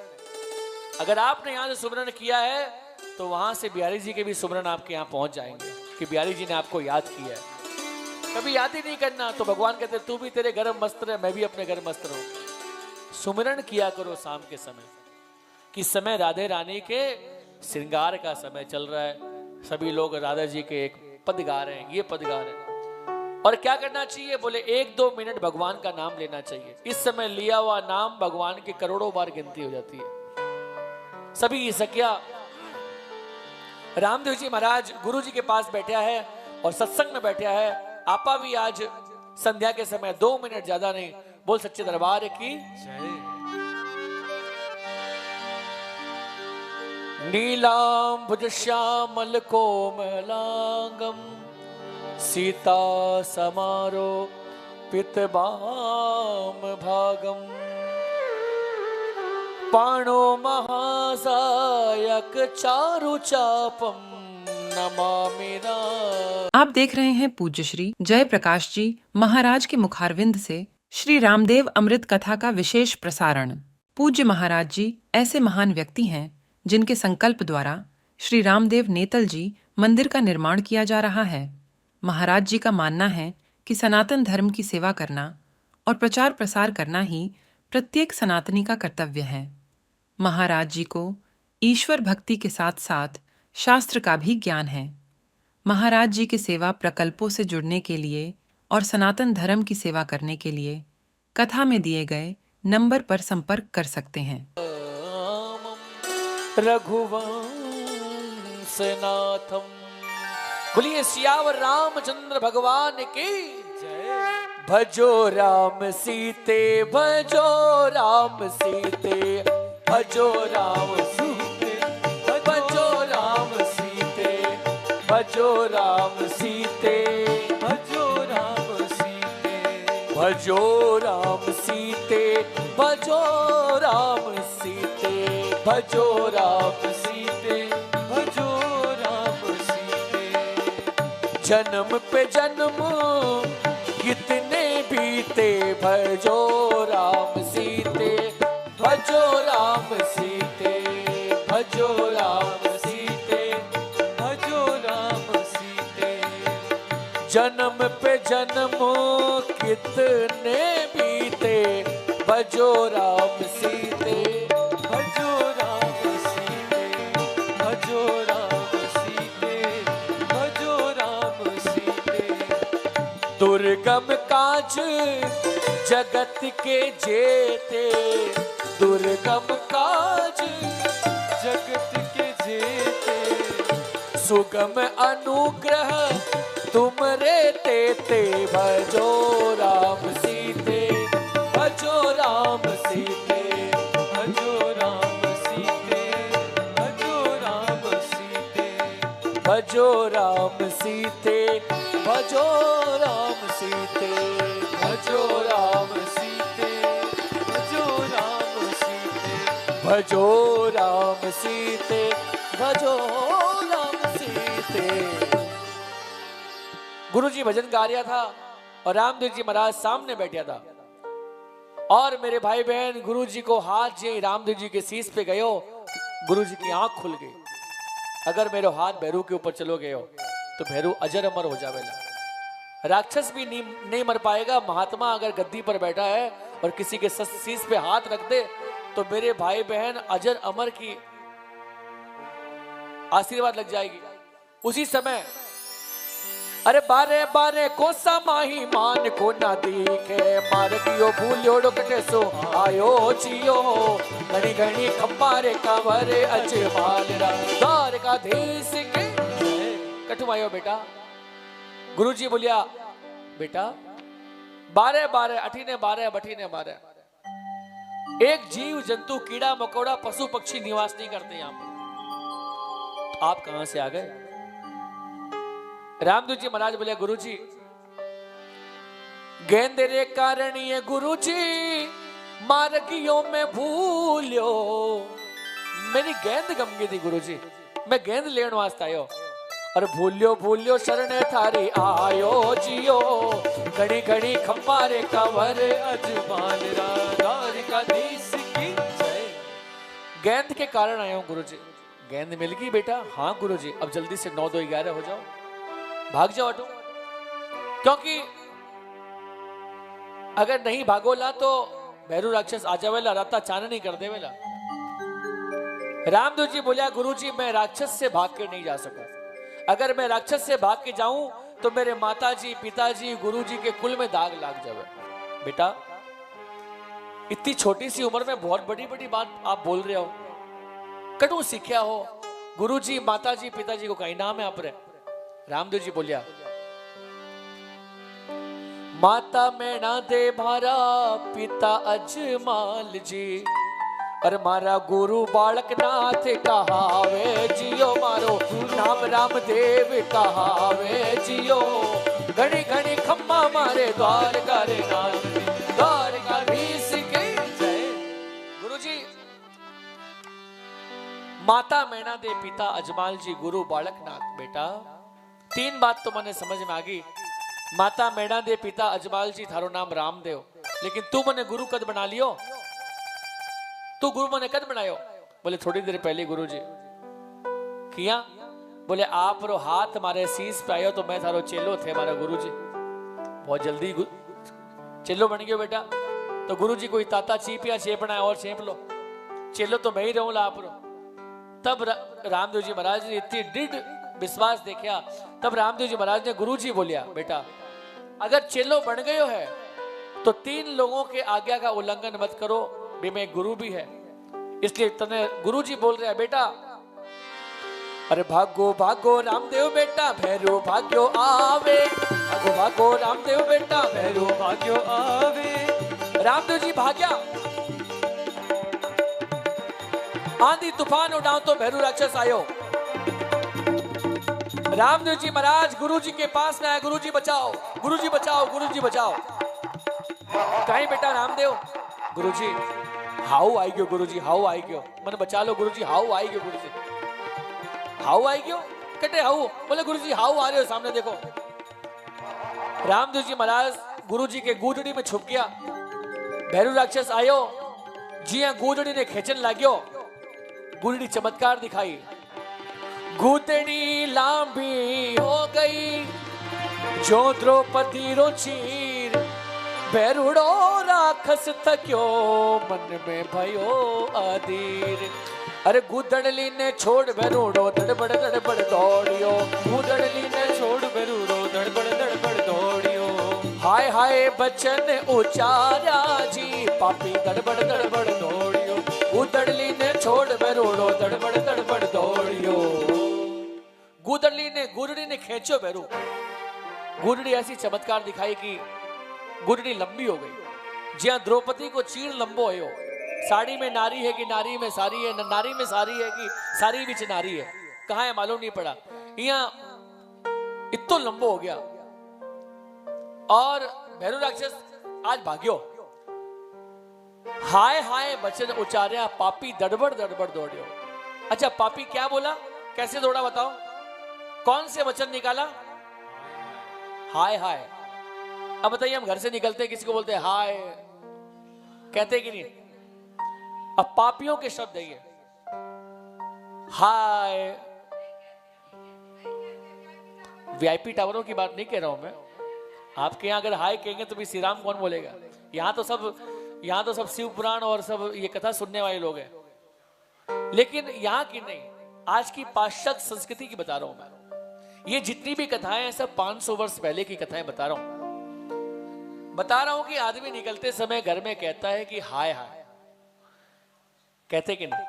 अगर आपने यहां से सुमिरन किया है तो वहां से बिहारी जी के भी सुमिरन आपके यहाँ पहुंच जाएंगे कि बिहारी जी ने आपको याद किया है। कभी याद ही नहीं करना तो भगवान कहते तू भी तेरे घर मस्त रहे, मैं भी अपने घर मस्त रहूं। सुमिरन किया करो शाम के समय। किस समय? राधे रानी के श्रृंगार का समय चल रहा है, सभी लोग राधा जी के एक पद गा रहे हैं, ये पद गा रहे हैं। और क्या करना चाहिए? बोले 1-2 मिनट भगवान का नाम लेना चाहिए। इस समय लिया हुआ नाम भगवान की करोड़ों बार गिनती हो जाती है। सभी सखिया रामदेव जी महाराज गुरु जी के पास बैठा है और सत्संग में बैठा है। आपा भी आज संध्या के समय 2 मिनट ज्यादा नहीं, बोल सच्चे दरबार की जय। नीलांबुज श्यामल कोमलांगम सीता समारो पितबाम भागम पाणो महासायक चारु चापम नमामि राम। आप देख रहे हैं पूज्य श्री जय प्रकाश जी महाराज के मुखारविंद से श्री रामदेव अमृत कथा का विशेष प्रसारण। पूज्य महाराज जी ऐसे महान व्यक्ति हैं जिनके संकल्प द्वारा श्री रामदेव नेतल जी मंदिर का निर्माण किया जा रहा है। महाराज जी का मानना है कि सनातन धर्म की सेवा करना और प्रचार प्रसार करना ही प्रत्येक सनातनी का कर्तव्य है। महाराज जी को ईश्वर भक्ति के साथ साथ शास्त्र का भी ज्ञान है। महाराज जी के सेवा प्रकल्पों से जुड़ने के लिए और सनातन धर्म की सेवा करने के लिए कथा में दिए गए नंबर पर संपर्क कर सकते हैं। रघुवंशनाथम बोलिए सियावर रामचंद्र भगवान की जय। भजो राम सीते भजो राम सीते भजो राम सीते भजो राम सीते भजो राम सीते भजो राम सीते भजो राम सीते भजो राम सीते भजो राम सीते भजो राम सीते। जन्म पे जन्म कितने बीते भजो राम सीते भजो राम सीते भजो राम सीते भजो राम सीते। जन्म पे जन्म कितने बीते भजो राम सीते भजो राम सीते भजो राम सीते भजो राम सीते। दुर्गम काज जगत के जेते दुर्गम काज जगत के जेते सुगम अनुग्रह तुम रे तेते भजो राम सीते भजो राम सीते भजो राम सीते भजो राम सीते भजो राम सीते भजो राम सीते भजो राम सीते भजो राम सीते भजो राम सीते भजो राम सीते। गुरुजी भजन गा रहा था और रामदेव जी महाराज सामने बैठा था और मेरे भाई बहन गुरुजी को हाथ जे रामदेव जी के शीश पे गयो, गुरुजी की आंख खुल गई। अगर मेरे हाथ भैरू के ऊपर चलो गए हो तो भैरू अजर अमर हो जावेला। राक्षस भी नहीं मर पाएगा। महात्मा अगर गद्दी पर बैठा है और किसी के शीश पे हाथ रख दे तो मेरे भाई बहन अजर अमर की आशीर्वाद लग जाएगी। उसी समय अरे बारे बारे को समाही मान को ना दिखे मार दियो भूलियो डोकटे सो आयो जियो घड़ी घड़ी खम्बारे कंवरे अजमाल दार का धीस के कठुमायो बेटा। गुरुजी बोलिया बेटा बारे बारे अठीने बारे बठीने बारे। एक जीव जंतु कीड़ा मकोड़ा पशु पक्षी निवास नहीं करते यहां पर, तो आप कहां से आ गए? रामदेव जी महाराज बोले गुरुजी गेंद रे कारण ये गुरुजी मार्गियों में भूलियो मेरी गेंद गम गई थी गुरुजी, मैं गेंद लेने वास्ते आयो और भूलियो भूलियो शरण थारी आयो जियो घड़ी घड़ी खम्बारे कंवर अजमाल राधार का देश की जय। गेंद के कारण आया हूं गुरुजी। गेंद मिल गई बेटा? हाँ गुरुजी। अब जल्दी से 9 2 11 हो जाओ, भाग जाओ ऑटो, क्योंकि अगर नहीं भागोला तो भैरू राक्षस आ जावेला, राता चाननी कर देवेला। रामदेव जी बोलिया गुरुजी मैं राक्षस से भाग के नहीं जा सकूं, अगर मैं राक्षस से भाग के जाऊं तो मेरे माताजी पिताजी गुरुजी के कुल में दाग लाग जावे। बेटा इतनी छोटी सी उम्र में बहुत बड़ी बड़ी बात आप बोल रहे हो, कटू सीखा हो। गुरुजी माताजी पिताजी को कहीं नाम है आप रे। रामदेव जी बोलिया माता मैना दे मारा पिता अजमाल जी और मारा गुरु बालक नाथ कहावे जियो मारो नाम रामदेव कहावे जियो घड़ी घड़ी खम्मा मारे द्वार करे नाथ द्वार का भीस के जय। गुरुजी माता मैना दे पिता अजमाल जी गुरु बालक नाथ। बेटा 3 बात तो मैंने समझ में आ गई। माता मैना दे पिता अजमाल जी थारो नाम रामदेव, लेकिन तू मने गुरु कद बना लियो? तू गुरु मने कद बनायो? बोले थोड़ी देर पहले गुरुजी किया। बोले आप रो हाथ मारे शीश पे आयो तो मैं थारो चेलो थे मारा गुरुजी, बहुत जल्दी चेलो बन गयो बेटा। तो गुरुजी कोई ताता चीपिया चेपना है और चेप लो, चेलो तो मैं ही रहूंगा आप रो। तब रामदेव जी महाराज ने इतनी दृढ़ विश्वास देखा, तब रामदेव जी महाराज ने गुरुजी बोलिया बेटा अगर चेलो बन गयो है तो 3 लोगों के आज्ञा का उल्लंघन मत करो, भी मैं गुरु भी है, इसलिए तने गुरुजी बोल रहे हैं बेटा अरे भागो भागो रामदेव बेटा भैरो भाग्यो आवे, भागो भागो रामदेव बेटा भैरो भाग्यो आवे। रामदेव जी भाग्या, आंधी तूफान उड़ाओ तो भैरू राक्षस आयो। रामदेव जी महाराज गुरुजी के पास में आए, गुरुजी बचाओ गुरुजी बचाओ गुरुजी बचाओ। कहीं बेटा रामदेव? गुरुजी हाउ आई गयो, गुरुजी हाउ आई गयो, मैंने बचा लो गुरुजी हाउ आई गयो। गुरुजी हाउ आई गयो कटे हाउ? बोले गुरुजी हाउ आ रहे हो सामने देखो। रामदेव जी महाराज गुरुजी के गूदड़ी में छुप गया, भैरू राक्षस आयो, जिया गूदड़ी ने खेचन लाग्यो, गूदड़ी चमत्कार दिखाई, गूदड़ी लांबी हो गई जो द्रौपदी रो चीर, भैरुड़ो राक्षस थक्यो मन में भयो अधीर। अरे गूदड़ली ने छोड़ भैरुड़ो दड़बड़ दौड़ियो, गूदड़ली ने छोड़ भैरुड़ो दड़बड़ दौड़ियो। हाय हाय बचन उचारा जी पापी दड़बड़ दौड़ियो, गूदड़ली ने छोड़ भैरुड़ो दड़बड़ दौड़ियो। गूदड़ली ने गूदड़ी ने खींचो भैरू, गूदड़ी ऐसी चमत्कार दिखाई कि गूदड़ी लंबी हो गई। जिया द्रौपदी को चीर लंबो है, साड़ी में नारी है कि नारी में साड़ी है, नारी में साड़ी है कि साड़ी बिच नारी है, कहाँ है मालूम नहीं पड़ा। यहाँ इतो लंबो हो गया और भैरू राक्षस आज भाग्यो। हाय हाय बचन उचार्या पापी दड़बड़ दौड़ियो। अच्छा पापी क्या बोला, कैसे दौड़ा बताओ, कौन से वचन निकाला? हाय हाय। अब बताइए हम घर से निकलते किसी को बोलते हैं हाय, कहते कि नहीं? अब पापियों के शब्द है ये हाय। वीआईपी टावरों की बात नहीं कह रहा हूं मैं, आपके यहां अगर हाय कहेंगे तो भी श्री राम कौन बोलेगा? यहां तो सब यहाँ तो सब शिव पुराण और सब ये कथा सुनने वाले लोग हैं, लेकिन यहाँ की नहीं, आज की पाश्चात्य संस्कृति की बता रहा हूं मैं। ये जितनी भी कथाएं हैं सब 500 वर्ष पहले की कथाएं बता रहा हूं कि आदमी निकलते समय घर में कहता है कि हाय हाय, कहते कि नहीं?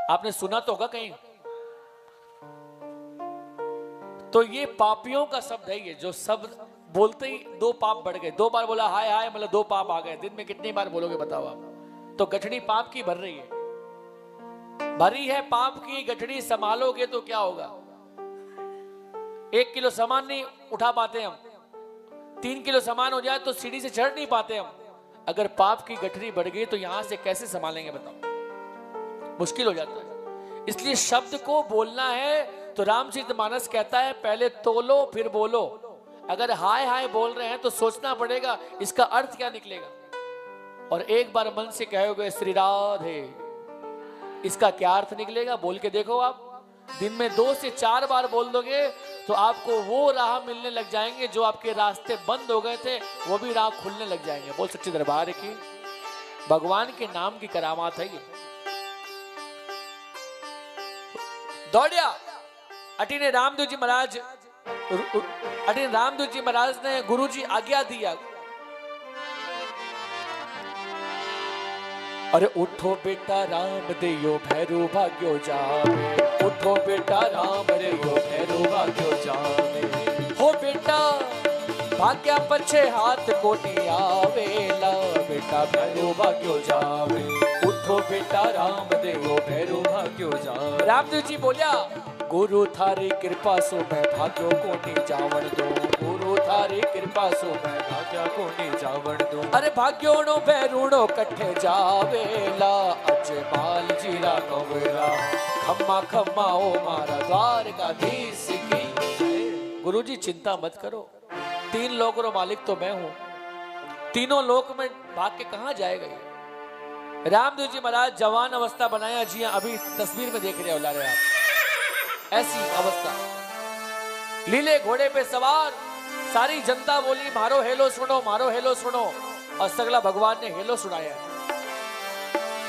आपने सुना तो होगा कहीं। तो ये पापियों का शब्द है, ये जो शब्द बोलते ही 2 पाप बढ़ गए। 2 बार बोला हाय हाय मतलब 2 पाप आ गए। दिन में कितनी बार बोलोगे बताओ आप? तो गठड़ी पाप की भर रही है, भरी है पाप की गठड़ी, संभालोगे तो क्या होगा? 1 किलो सामान नहीं उठा पाते हम, 3 किलो सामान हो जाए तो सीढ़ी से चढ़ नहीं पाते हम। अगर पाप की गठरी बढ़ गई तो यहां से कैसे संभालेंगे बताओ? मुश्किल हो जाता है। इसलिए शब्द को बोलना है तो रामचरितमानस कहता है पहले तोलो फिर बोलो। अगर हाय हाय बोल रहे हैं तो सोचना पड़ेगा इसका अर्थ क्या निकलेगा। और एक बार मन से कहोगे श्री राधे, इसका क्या अर्थ निकलेगा बोल के देखो आप। दिन में 2 से 4 बार बोल दोगे तो आपको वो राह मिलने लग जाएंगे, जो आपके रास्ते बंद हो गए थे वो भी राह खुलने लग जाएंगे। बोल सच्चे दरबार की, भगवान के नाम की करामात है ये। दौड़िया अटीने रामदेव जी महाराज, अटीने रामदेव जी महाराज ने गुरु जी आज्ञा दिया, अरे उठो बेटा राम देयो भैरो भाग्यो जावे, उठो बेटा राम देयो भैरो भाग्यो जावे। हो बेटा भाग्या पछे हाथ कोटी आवेला, बेटा भैरो भाग्यो जावे। उठो बेटा राम देयो भैरो भाग्यो जावे। रामदेव जी बोलिया गुरु थारी कृपा सो मैं भाग्यो कोनी जावण दो, गुरु थारी कृपा सो मैं भाग्या कोनी जावण दो। अरे भाग्योणो भैरूणो कट्ठे जावेला, अजमाल जीरा कवेला, खम्मा खम्मा ओ मारा द्वारकाधीश की। गुरु जी चिंता मत करो, 3 लोक रो मालिक तो मैं हूं, तीनों लोक में भाग के कहां जाएगा ये। रामदेव जी महाराज जवान अवस्था बनाया जी, अभी तस्वीर में देख रहे हो ला रहे आप, ऐसी अवस्था, लीले घोड़े पे सवार। सारी जनता बोली मारो हेलो सुनो, मारो हेलो सुनो, और सगला भगवान ने हेलो सुनाया।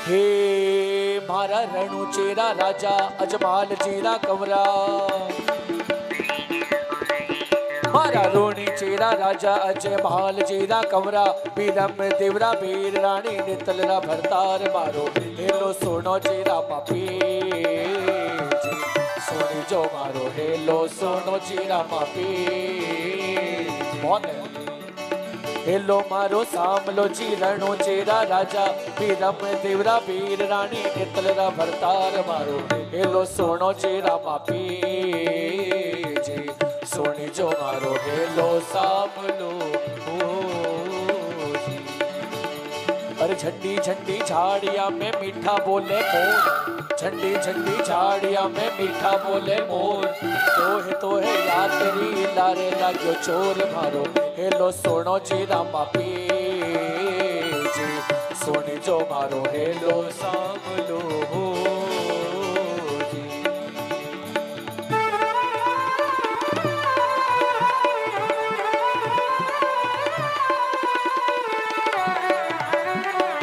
हे मारा रणु चेरा राजा, अजमाल जीरा कमरा, मारा रोणी चेरा राजा, अजमाल जीरा कमरा। बीरम देवरा बीर रानी नितलरा भरतार, मारो हेलो सुनो चेरा पापी, सोनी जो मारो हेलो सोनो चीरा मापी। बहुत है। हेलो मारो सामलो चीरणो चेरा राजा, बीरम देवरा बीर रानी नितलरा भरतार, मारो हेलो सोनो चेरा मापी जी, सोनी जो मारो हेलो सामलो जी। अरे झंडी झंडी झाड़िया में मीठा बोले मोर, झंडी झंडी झाड़िया में मीठा बोले मोर। तो है यात्री लारे लाग्यो चोर, मारो हेलो सोनो जी रामा पी जी, सोनी जो मारो हेलो सामलो जी।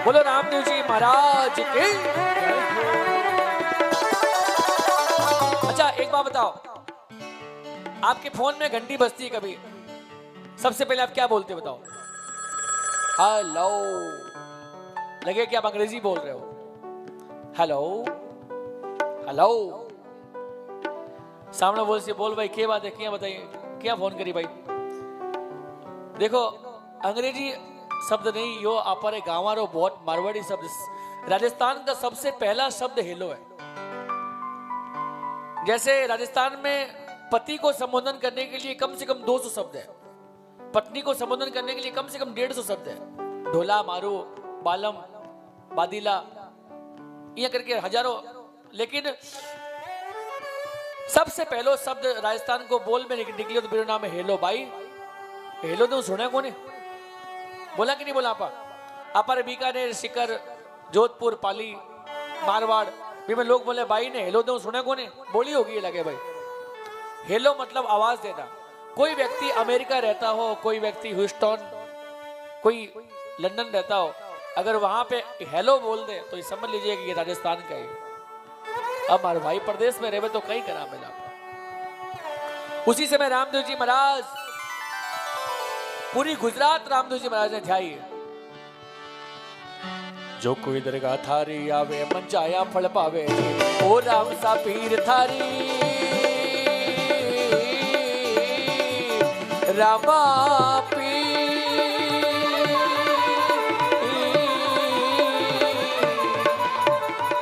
बोलो रामदेव जी महाराज की। अच्छा एक बात बताओ, आपके फोन में घंटी बजती है कभी, सबसे पहले आप क्या बोलते हो बताओ? हेलो, लगे कि आप अंग्रेजी बोल रहे हो। हेलो हेलो, सामने बोल से बोल भाई क्या बात है, क्या बताइए, क्या फोन करी भाई। देखो अंग्रेजी शब्द नहीं, यो अपारे गांवारो बहुत मारवाड़ी शब्द। राजस्थान का सबसे पहला शब्द हेलो है। जैसे राजस्थान में पति को संबोधन करने के लिए कम से कम 200 शब्द है, पत्नी को संबोधन करने के लिए कम से कम 150 शब्द है। ढोला, मारू, बालम, बादीला, ये करके हजारों। लेकिन सबसे पहला शब्द राजस्थान को बोल में निकले तो मेरा नाम है हेलो भाई। हेलो तो सुना कौन, बोला कि नहीं बोला? अपर बीकानेर, सीकर, जोधपुर, पाली, मारवाड़ भी में लोग बोले भाई ने हेलो दो सुना कौन, बोली होगी ये लगे भाई। हेलो मतलब आवाज देना। कोई व्यक्ति अमेरिका रहता हो, कोई व्यक्ति ह्यूस्टन, कोई लंदन रहता हो, अगर वहां पे हेलो बोल दे तो ये समझ लीजिए कि ये राजस्थान का ही। अब हमारे भाई प्रदेश में रहे तो कहीं करा मिला। उसी समय रामदेव जी महाराज, पूरी गुजरात रामदेव जी महाराज ने ध्याई। जो कोई दरगाह थारी आवे मन चाया फल पावे, ओ राम सा पीर थारी रामा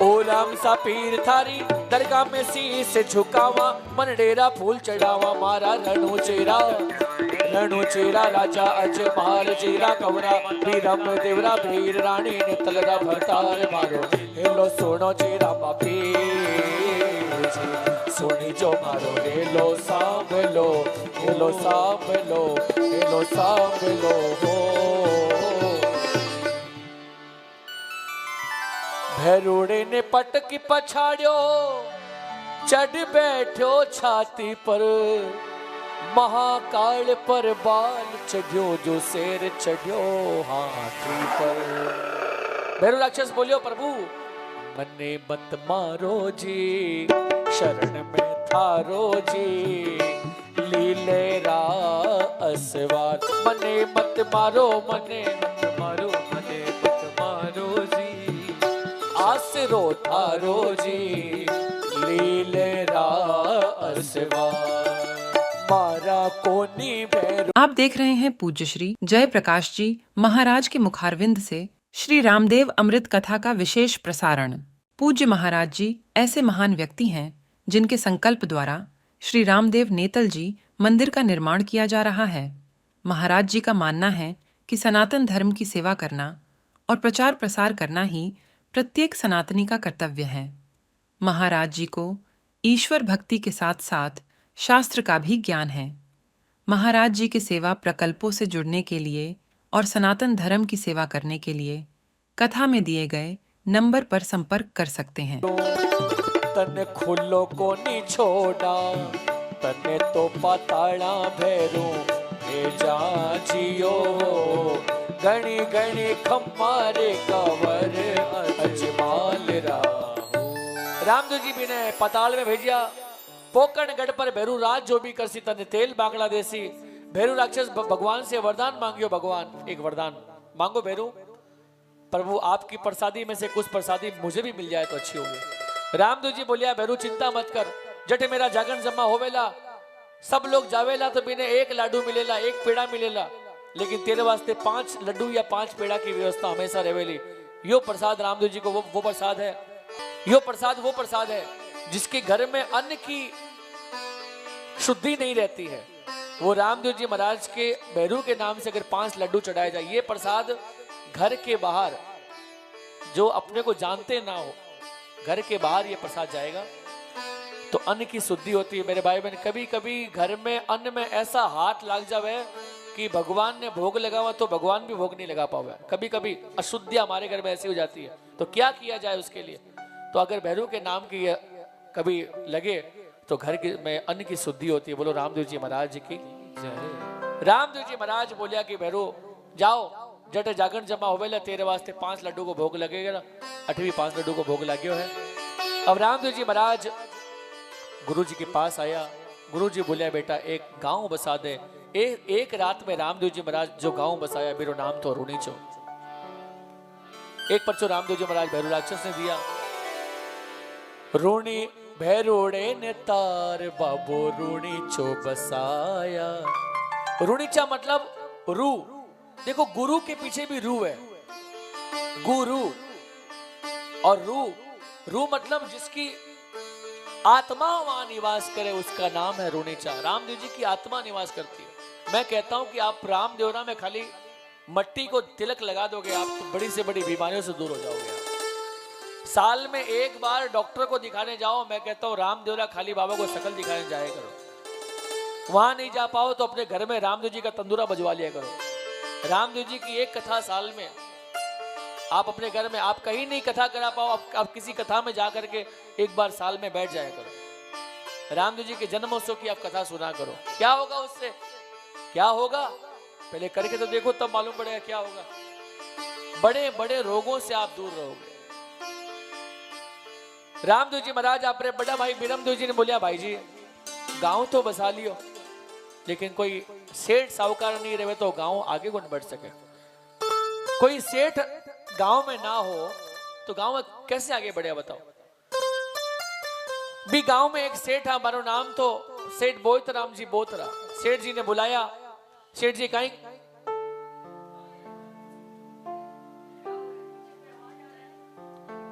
ओ राम सा पीर थारी दरगाह में शीश झुकावा, मन डेरा फूल चढ़ावा, मारा रणु चेरा राजा अजमाल चेरा कवरा, बीरम देवरा भीर रानी ने तलरा भरतार मारो, हेलो सोनो चेरा बापी सोनी जो मारो, हेलो सांभलो हेलो सांभलो हेलो सांभलो हो। भैरोड़े ने पटकी पछाड़ियो, चढ़ बैठो छाती पर, महाकाल पर बाल चढ़ियो, जो शेर चढ़ियो हाथी पर। भैरव राक्षस बोलियो, प्रभु मने मत मारो जी, शरण में थारो जी, लीलेरा असवार। मने मत मारो, मने मत मारो, मने मत मारो जी, आसरो थारो जी, लीलेरा असवार। मारा कोनी भैरो। आप देख रहे हैं पूज्य श्री जय प्रकाश जी महाराज के मुखारविंद से श्री रामदेव अमृत कथा का विशेष प्रसारण। पूज्य महाराज जी ऐसे महान व्यक्ति हैं जिनके संकल्प द्वारा श्री रामदेव नेतल जी मंदिर का निर्माण किया जा रहा है। महाराज जी का मानना है कि सनातन धर्म की सेवा करना और प्रचार प्रसार करना ही प्रत्येक सनातनी का कर्तव्य है। महाराज जी को ईश्वर भक्ति के साथ साथ शास्त्र का भी ज्ञान है। महाराज जी के सेवा प्रकल्पों से जुड़ने के लिए और सनातन धर्म की सेवा करने के लिए कथा में दिए गए नंबर पर संपर्क कर सकते हैं। तने खुलो को नी छोड़ा, तने तो पाताड़ा भैरू भेजा जियो, गणी गणी खम्मारे कवर अजमाल राहु। रामदेव जी भी ने पाताल में भेजा, पोकण गढ़ पर भैरू राज जो भी करसी, तने तेल बांगला देसी। भैरू राक्षस भगवान से वरदान मांगियो, भगवान एक वरदान मांगो भैरू, प्रभु आपकी प्रसादी में से कुछ प्रसादी मुझे भी मिल जाए तो अच्छी होगी। रामदेव जी बोलिया, भैरू चिंता मत कर, जटे मेरा जागरण जमा होवेला, सब लोग जावेला तो बिने एक लाडू मिलेला, एक पेड़ा मिलेला, लेकिन तेरे वास्ते 5 लड्डू या 5 पेड़ा की व्यवस्था हमेशा रहेली। यो प्रसाद रामदेव जी को वो प्रसाद है, यो प्रसाद वो प्रसाद है जिसके घर में अन्न की शुद्धि नहीं रहती है। वो रामदेव जी महाराज के भैरू के नाम से अगर 5 लड्डू चढ़ाए जाए, ये प्रसाद घर के बाहर, जो अपने को जानते ना हो, घर के बाहर ये प्रसाद जाएगा तो अन्न की शुद्धि होती है। मेरे भाई बहन, कभी कभी घर में अन्न में ऐसा हाथ लग जावे कि भगवान ने भोग लगा हुआ तो भगवान भी भोग नहीं लगा पावे। कभी कभी अशुद्धियां हमारे घर में ऐसी हो जाती है, तो क्या किया जाए उसके लिए? तो अगर भैरू के नाम की कभी लगे तो घर के में अन्न की शुद्धि होती है। बोलो रामदेव जी महाराज की जय। रामदेव जी महाराज बोलिया कि भैरू जाओ, जट जागरण जमा होवेला, तेरे वास्ते 5 लड्डू को भोग लगेगा ना, 8वीं 5 लड्डू को भोग लाग्यो है। अब रामदेव जी महाराज गुरु जी के पास आया। गुरु जी बोलिया, बेटा एक गांव बसा दे। एक रात में रामदेव जी महाराज जो गांव बसाया, मेरा नाम तो रूणीचो। एक पर्चो रामदेव जी महाराज भैरू राक्षस ने दिया। रूणी भैरोड़े ने तार बाबो रूणीचो बसाया। रूणीचा मतलब रू। देखो गुरु के पीछे भी रू है, गुरु और रू मतलब जिसकी आत्मा वहां निवास करे उसका नाम है रूणीचा। रामदेव जी की आत्मा निवास करती है। मैं कहता हूं कि आप रामदेवरा में खाली मट्टी को तिलक लगा दोगे, आप तो बड़ी से बड़ी बीमारियों से दूर हो जाओगे। साल में एक बार डॉक्टर को दिखाने जाओ, मैं कहता हूं रामदेवरा खाली बाबा को शकल दिखाने जाया करो। वहां नहीं जा पाओ तो अपने घर में रामदेव जी का तंदूरा बजवा लिया करो। रामदेव जी की एक कथा साल में आप अपने घर में, आप कहीं नहीं कथा करा पाओ, आप किसी कथा में जा करके एक बार साल में बैठ जाया करो। रामदेव जी के जन्मोत्सव की आप कथा सुना करो। क्या होगा उससे? क्या होगा पहले करके तो देखो, तब मालूम पड़ेगा क्या होगा। बड़े बड़े रोगों से आप दूर रहोगे। रामदेव जी महाराज अपने बड़ा भाई बिरमदेव जी ने बोलिया, भाई जी गांव तो बसा लियो, लेकिन कोई सेठ साहूकार नहीं रहे तो गांव आगे कौन बढ़ सके। कोई सेठ गांव में ना हो तो गांव में कैसे आगे बढ़े बताओ। भी गांव में एक सेठ है, हमारा नाम तो सेठ बोतराम जी बोतरा। सेठ जी ने बुलाया, सेठ जी कहीं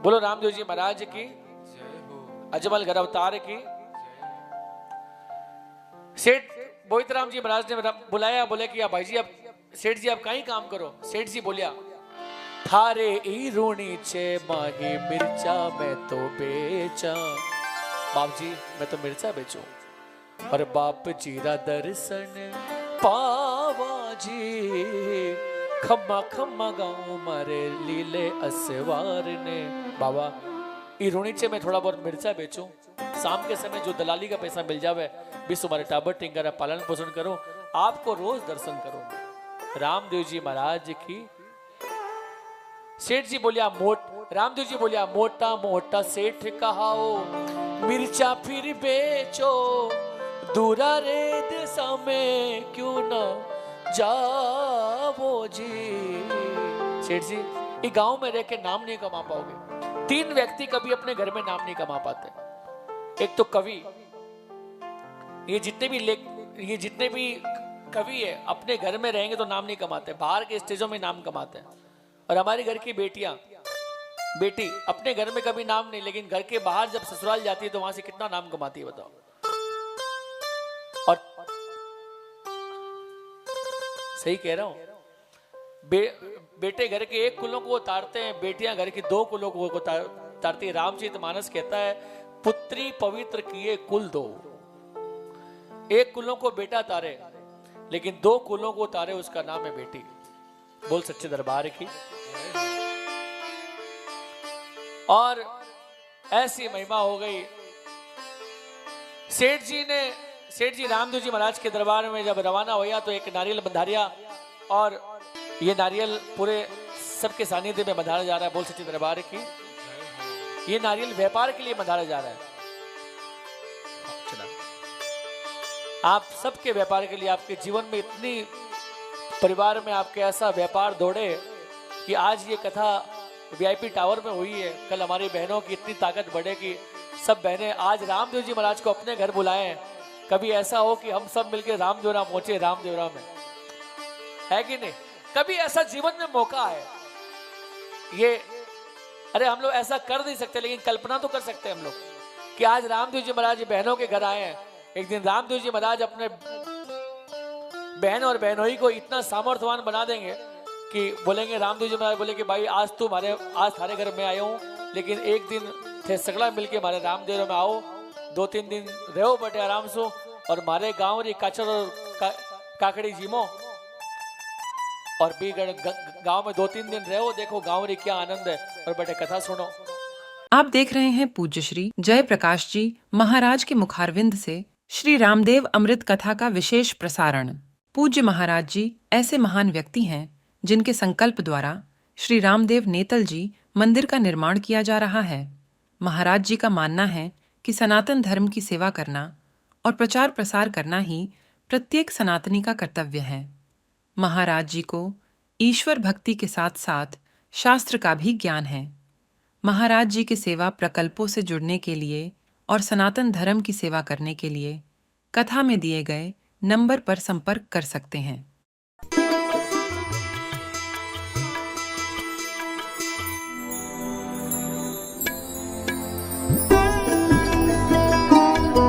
बोलो रामदेव जी महाराज की अजमल घर अवतार की। सेठ बोतराम जी महाराज ने बुलाया, बोले कि भाई जी अब सेठ जी आप कहीं काम करो। सेठ जी बोलिया, थारे ई रूणी छे माही मिर्चा मैं तो बेचा। बाप जी मैं तो मिर्चा बेचूं और बाप जीरा दर्शन पावा जी। खम्मा खम्मा गाँव मारे लीले असवार ने। बाबा ई रूणी छे मैं थोड़ा बहुत मिर्चा बेचूं, शाम के समय जो दलाली का पैसा मिल जावे बीस तुम्हारे टाबर टिंगरा पालन पोषण करो, आपको रोज दर्शन करो। रामदेव जी महाराज की। सेठ जी बोलिया रामदेव जी बोलिया, मोटा मोटा सेठ कहाओ मिर्चा फिर बेचो, दूरा रे दिशा में क्यों न जाओ जी। सेठ जी ये गांव में रह के नाम नहीं कमा पाओगे। 3 व्यक्ति कभी अपने घर में नाम नहीं कमा पाते। एक तो कवि, ये जितने भी कवि है अपने घर में रहेंगे तो नाम नहीं कमाते, बाहर के स्टेजों में नाम कमाते हैं। और हमारे घर की बेटी अपने घर में कभी नाम नहीं, लेकिन घर के बाहर जब ससुराल जाती है तो वहां से कितना नाम कमाती है बताओ। और सही कह रहा हूं, बेटे घर के 1 कुलों को तारते हैं, बेटियां घर की 2 कुलों को तारती है। रामचरितमानस कहता है, पुत्री पवित्र किए कुल 2। 1 कुलों को बेटा तारे, लेकिन 2 कुलों को तारे, उसका नाम है बेटी। बोल सच्चे दरबार की। और ऐसी महिमा हो गई। सेठ जी रामदेव जी महाराज के दरबार में जब रवाना हुआ तो एक नारियल बंधारिया, और ये नारियल पूरे सबके सानिध्य में बंधारा जा रहा है। बोल सच्चे दरबार की। ये नारियल व्यापार के लिए बंधारा जा रहा है। आप सबके व्यापार के लिए, आपके जीवन में इतनी परिवार में आपके ऐसा व्यापार दौड़े कि आज ये कथा वीआईपी टावर में हुई है। कल हमारी बहनों की इतनी ताकत बढ़े कि सब बहनें आज रामदेव जी महाराज को अपने घर बुलाएं। कभी ऐसा हो कि हम सब मिलकर रामदेवरा पहुंचे, रामदेवरा में, है कि नहीं? कभी ऐसा जीवन में मौका है ये। अरे हम लोग ऐसा कर नहीं सकते, लेकिन कल्पना तो कर सकते हैं हम लोग कि आज रामदेव जी महाराज बहनों के घर आए हैं। एक दिन रामदेव जी महाराज अपने बहन और बहनोई को इतना सामर्थ्यवान बना देंगे कि बोलेंगे, रामदेव जी महाराज बोले कि भाई आज थारे घर में आया हूँ, लेकिन एक दिन थे सगड़ा मिलके हमारे रामदेव में आओ, 2-3 दिन रहो बटे आराम से, और हमारे गाँव री काचर और काकड़ी जीमो, और भी गांव में 2-3 दिन रहो, देखो गांव री क्या आनंद है, और बटे कथा सुनो। आप देख रहे हैं पूज्य श्री जय प्रकाश जी महाराज के मुखारविंद से श्री रामदेव अमृत कथा का विशेष प्रसारण। पूज्य महाराज जी ऐसे महान व्यक्ति हैं जिनके संकल्प द्वारा श्री रामदेव नेतल जी मंदिर का निर्माण किया जा रहा है। महाराज जी का मानना है कि सनातन धर्म की सेवा करना और प्रचार प्रसार करना ही प्रत्येक सनातनी का कर्तव्य है। महाराज जी को ईश्वर भक्ति के साथ साथ शास्त्र का भी ज्ञान है। महाराज जी के सेवा प्रकल्पों से जुड़ने के लिए और सनातन धर्म की सेवा करने के लिए कथा में दिए गए नंबर पर संपर्क कर सकते हैं।